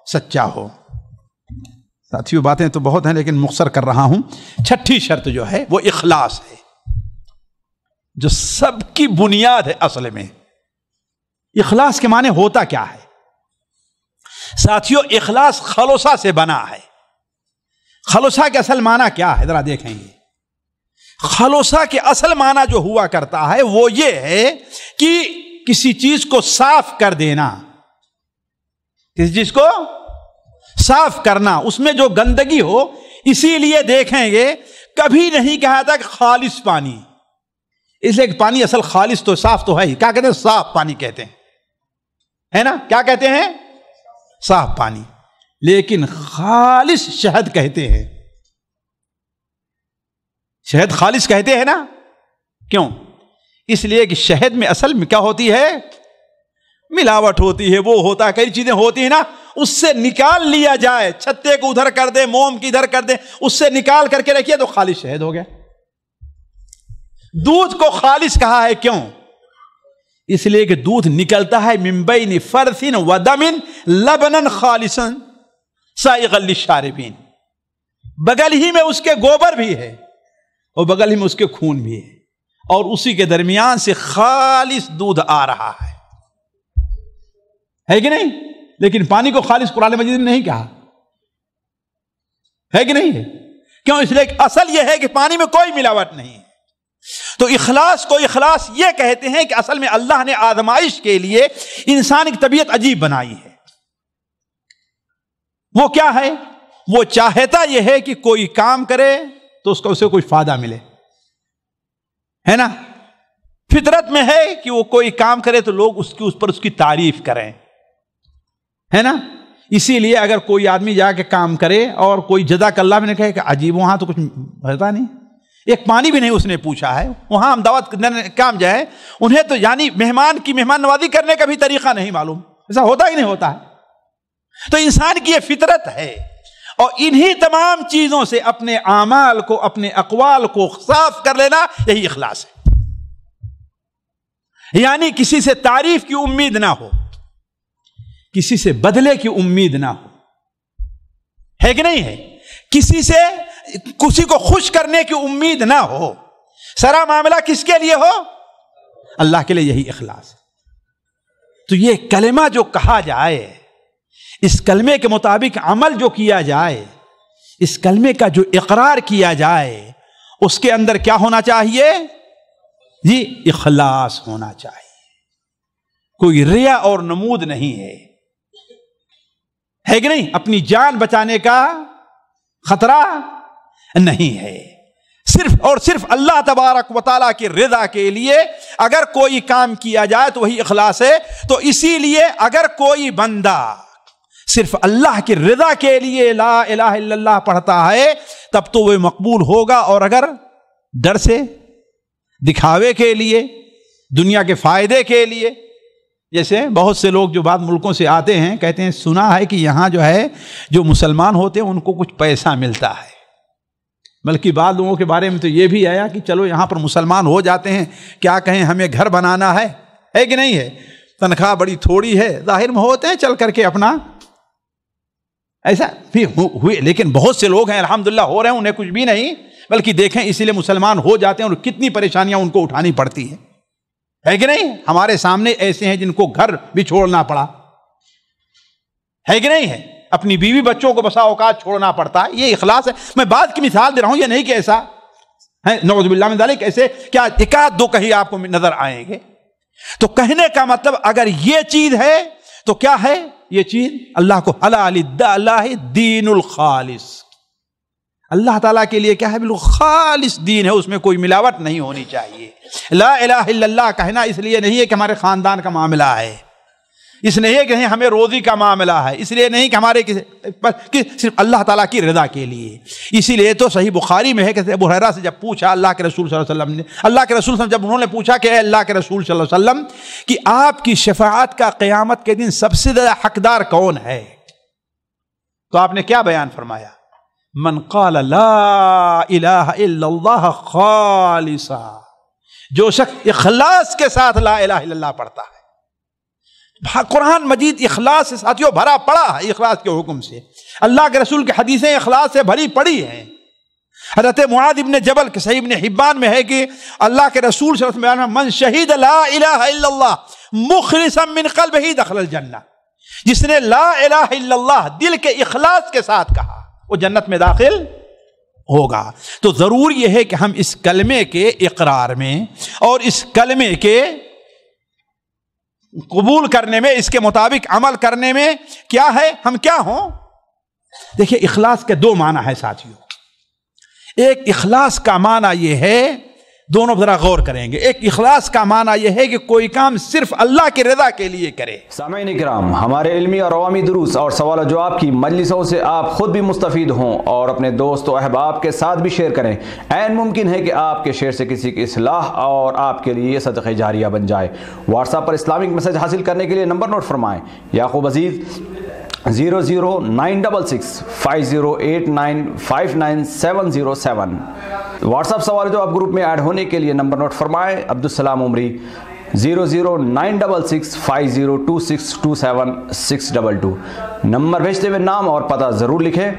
سچا ہو. ساتھیو باتیں تو بہت ہیں لیکن مختصر کر رہا ہوں. 6ٹھی شرط جو ہے وہ اخلاص ہے، جو سب کی بنیاد ہے. اصل میں اخلاص کے معنی ہوتا کیا ہے ساتھیو؟ اخلاص خلوصہ سے بنا ہے. خلوصہ کے اصل معنی کیا ہے ذرا دیکھیں گے. خلوصہ کے اصل معنی جو ہوا کرتا ہے وہ یہ ہے کہ کسی چیز کو صاف کر دینا، کسی چیز کو صاف کرنا، اس میں جو گندگی ہو. اسی لیے دیکھیں گے کبھی نہیں کہا تھا کہ خالص پانی، اس لیے کہ پانی اصل خالص تو صاف تو ہے ہی. کیا کہتے ہیں؟ صاف پانی کہتے ہیں، ہے نا؟ کیا کہتے ہیں؟ صاف پانی. لیکن خالص شہد کہتے ہیں. شہد خالص کہتے ہیں نا، کیوں؟ اس لیے کہ شہد میں اصل میں کیا ہوتی ہے؟ ملاوٹ ہوتی ہے، وہ ہوتا ہے، کئی چیزیں ہوتی ہیں نا، اس سے نکال لیا جائے، چھتے کو ادھر کر دے، موم کی ادھر کر دے، اس سے نکال کر کے رکھیے تو خالص شہد ہو گیا۔ دودھ کو خالص کہا ہے، کیوں؟ اس لیے کہ دودھ نکلتا ہے من بین فرث و دم لبنا خالصا سائغا للشاربین، بغل ہی میں اس کے گوبر بھی ہے اور بغل ہی میں اس کے خون بھی ہے، اور اسی کے درمیان سے خالص دودھ آ رہا ہے کہ نہیں؟ لیکن پانی کو خالص قرآن مجید میں نہیں کہا ہے کہ نہیں ہے؟ کیوں؟ اس لیے کہ اصل یہ ہے کہ پانی میں کوئی ملاوٹ نہیں ہے۔ تو اخلاص کو اخلاص یہ کہتے ہیں کہ اصل میں اللہ نے آزمائش کے لیے انسان کی طبیعت عجیب بنائی ہے۔ وہ کیا ہے؟ وہ چاہتا یہ ہے کہ کوئی کام کرے تو اس کو اسے کوئی فائدہ ملے، ہے نا؟ فطرت میں ہے کہ وہ کوئی کام کرے تو لوگ اس پر اس کی تعریف کریں، ہے نا؟ اسی لیے اگر کوئی آدمی جا کے کام کرے اور کوئی جزاک اللہ میں نے کہے کہ عجیب، وہاں تو کچھ ہوتا نہیں، ایک پانی بھی نہیں اس نے پوچھا ہے، وہاں ہم دعوت کام جائے، انہیں تو یعنی مہمان کی مہمان نوازی کرنے کا بھی طریقہ نہیں معلوم، ایسا ہوتا ہی نہیں ہوتا ہے۔ تو انسان کی یہ فطرت ہے، اور انہی تمام چیزوں سے اپنے اعمال کو، اپنے اقوال کو صاف کر لینا، یہی اخلاص ہے۔ یعنی کسی سے تعریف کی امید نہ ہو، کسی سے بدلے کی امید نہ ہو، ہے کہ نہیں ہے؟ کسی کو خوش کرنے کی امید نہ ہو، سارا معاملہ کس کے لیے ہو؟ اللہ کے لیے، یہی اخلاص ہے۔ تو یہ کلمہ جو کہا جائے، اس کلمے کے مطابق عمل جو کیا جائے، اس کلمے کا جو اقرار کیا جائے، اس کے اندر کیا ہونا چاہیے؟ جی، اخلاص ہونا چاہیے، کوئی ریا اور نمود نہیں ہے کہ نہیں؟ اپنی جان بچانے کا خطرہ نہیں ہے، صرف اور صرف اللہ تبارک و تعالیٰ کی رضا کے لیے اگر کوئی کام کیا جائے تو وہی اخلاص ہے۔ تو اسی لیے اگر کوئی بندہ صرف اللہ کی رضا کے لیے لا الہ الا اللہ پڑھتا ہے تب تو وہ مقبول ہوگا، اور اگر ڈر سے، دکھاوے کے لیے، دنیا کے فائدے کے لیے، جیسے بہت سے لوگ جو بعض ملکوں سے آتے ہیں کہتے ہیں سنا ہے کہ یہاں جو ہے جو مسلمان ہوتے ہیں ان کو کچھ پیسہ ملتا ہے، بلکہ بعض لوگوں کے بارے میں تو یہ بھی آیا کہ چلو یہاں پر مسلمان ہو جاتے ہیں، کیا کہیں ہمیں گھر بنانا ہے کہ نہیں ہے، تنخواہ بڑی تھوڑی ہے، ظاہر میں ہوتے ہیں چل کر کے اپنا، ایسا بھی ہوئے، لیکن بہت سے لوگ ہیں الحمدللہ ہو رہے ہیں، انہیں کچھ بھی نہیں، بلکہ دیکھیں اسی لیے مسلمان ہو جاتے ہیں اور کتنی پریشانیاں ان کو اٹھانی پڑتی ہیں، ہے کہ نہیں؟ ہمارے سامنے ایسے ہیں جن کو گھر بھی چھوڑنا پڑا، ہے کہ نہیں ہے؟ اپنی بیوی بچوں کو بسا اوقات چھوڑنا پڑتا ہے، یہ اخلاص ہے۔ میں بات کی مثال دے رہا ہوں، یہ نہیں کہ ایسا ہے، نعوذ باللہ من ذالک، ایسے کیا ایک آدھ دو کہیں آپ کو نظر آئیں گے۔ تو کہنے کا مطلب اگر یہ چیز ہے تو کیا ہے یہ چیز؟ اللہ کو اللہ دین الخالص، اللہ تعالیٰ کے لیے کیا ہے؟ بالکل خالص دین ہے، اس میں کوئی ملاوٹ نہیں ہونی چاہیے۔ لا الہ الا اللہ کہنا اس لیے نہیں ہے کہ ہمارے خاندان کا معاملہ ہے، اس نہیں ہے کہ ہمیں روزی کا معاملہ ہے، اس لیے نہیں کہ ہمارے صرف اللہ تعالیٰ کی رضا کے لیے۔ اسی لیے تو صحیح بخاری میں ہے کہ ابو ہریرہ سے جب پوچھا اللہ کے رسول صلی اللہ علیہ وسلم نے، اللہ کے رسول صلی اللہ علیہ وسلم جب انہوں نے پوچھا کہ اے اللہ کے رسول صلی اللہ علیہ وسلم کہ آپ کی شفاعت کا قیامت کے دن سب سے زیادہ حقدار کون ہے، تو آپ نے کیا بیان فرمایا؟ من قال لا الہ الا اللہ خالصا، جو شخص اخلاص کے ساتھ لا الہ الا اللہ پڑھتا ہے۔ قرآن مجید اخلاص سے ساتھیوں بھرا پڑا ہے، اخلاص کے حکم سے، اللہ کے رسول کی حدیثیں اخلاص سے بھری پڑی ہیں۔ حضرت معاذ ابن جبل کے صحیح ابن حبان میں ہے کہ اللہ کے رسول صلی اللہ علیہ وسلم من شہید لا الہ الا اللہ مخلصا من قلبہ دخل الجنہ، جس نے لا الہ الا اللہ دل کے اخلاص کے ساتھ کہا وہ جنت میں داخل ہوگا۔ تو ضرور یہ ہے کہ ہم اس کلمے کے اقرار میں اور اس کلمے کے قبول کرنے میں، اس کے مطابق عمل کرنے میں کیا ہے، ہم کیا ہوں؟ دیکھیں اخلاص کے دو معنی ہے ساتھیوں۔ ایک اخلاص کا معنی یہ ہے دونوں ذرا غور کریں گے. ایک اخلاص کا معنی یہ ہے کہ کوئی کام صرف اللہ کی رضا کے لیے کرے. سامعین کرام، ہمارے علمی اور عوامی دروس اور سوال و جواب کی مجلسوں سے آپ خود بھی مستفید ہوں اور اپنے دوست و احباب کے ساتھ بھی شیئر کریں. عین ممکن ہے کہ آپ کے شیئر سے کسی کی اصلاح اور آپ کے لیے صدقہ جاریہ بن جائے. واٹس ایپ پر اسلامک میسج حاصل کرنے کے لیے نمبر نوٹ فرمائیں: یعقوب عزیز 0096650895977. واٹس ایپ سوال جو آپ گروپ میں ایڈ ہونے کے لیے نمبر نوٹ فرمائیں: عبدالسلام عمری 009665026272622. نمبر بھیجتے ہوئے نام اور پتہ ضرور لکھیں.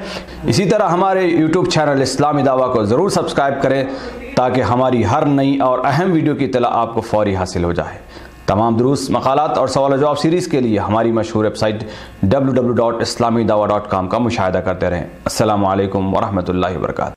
اسی طرح ہمارے یوٹیوب چینل اسلامی دعویٰ کو ضرور سبسکرائب کریں تاکہ ہماری ہر نئی اور اہم ویڈیو کی اطلاع آپ کو فوری حاصل ہو جائے. تمام دروس، مقالات اور سوال و جواب سیریز کے لیے ہماری مشہور ویب سائٹ www.islamidawah.com کا مشاہدہ کرتے رہیں. السلام علیکم ورحمۃ اللہ وبرکاتہ.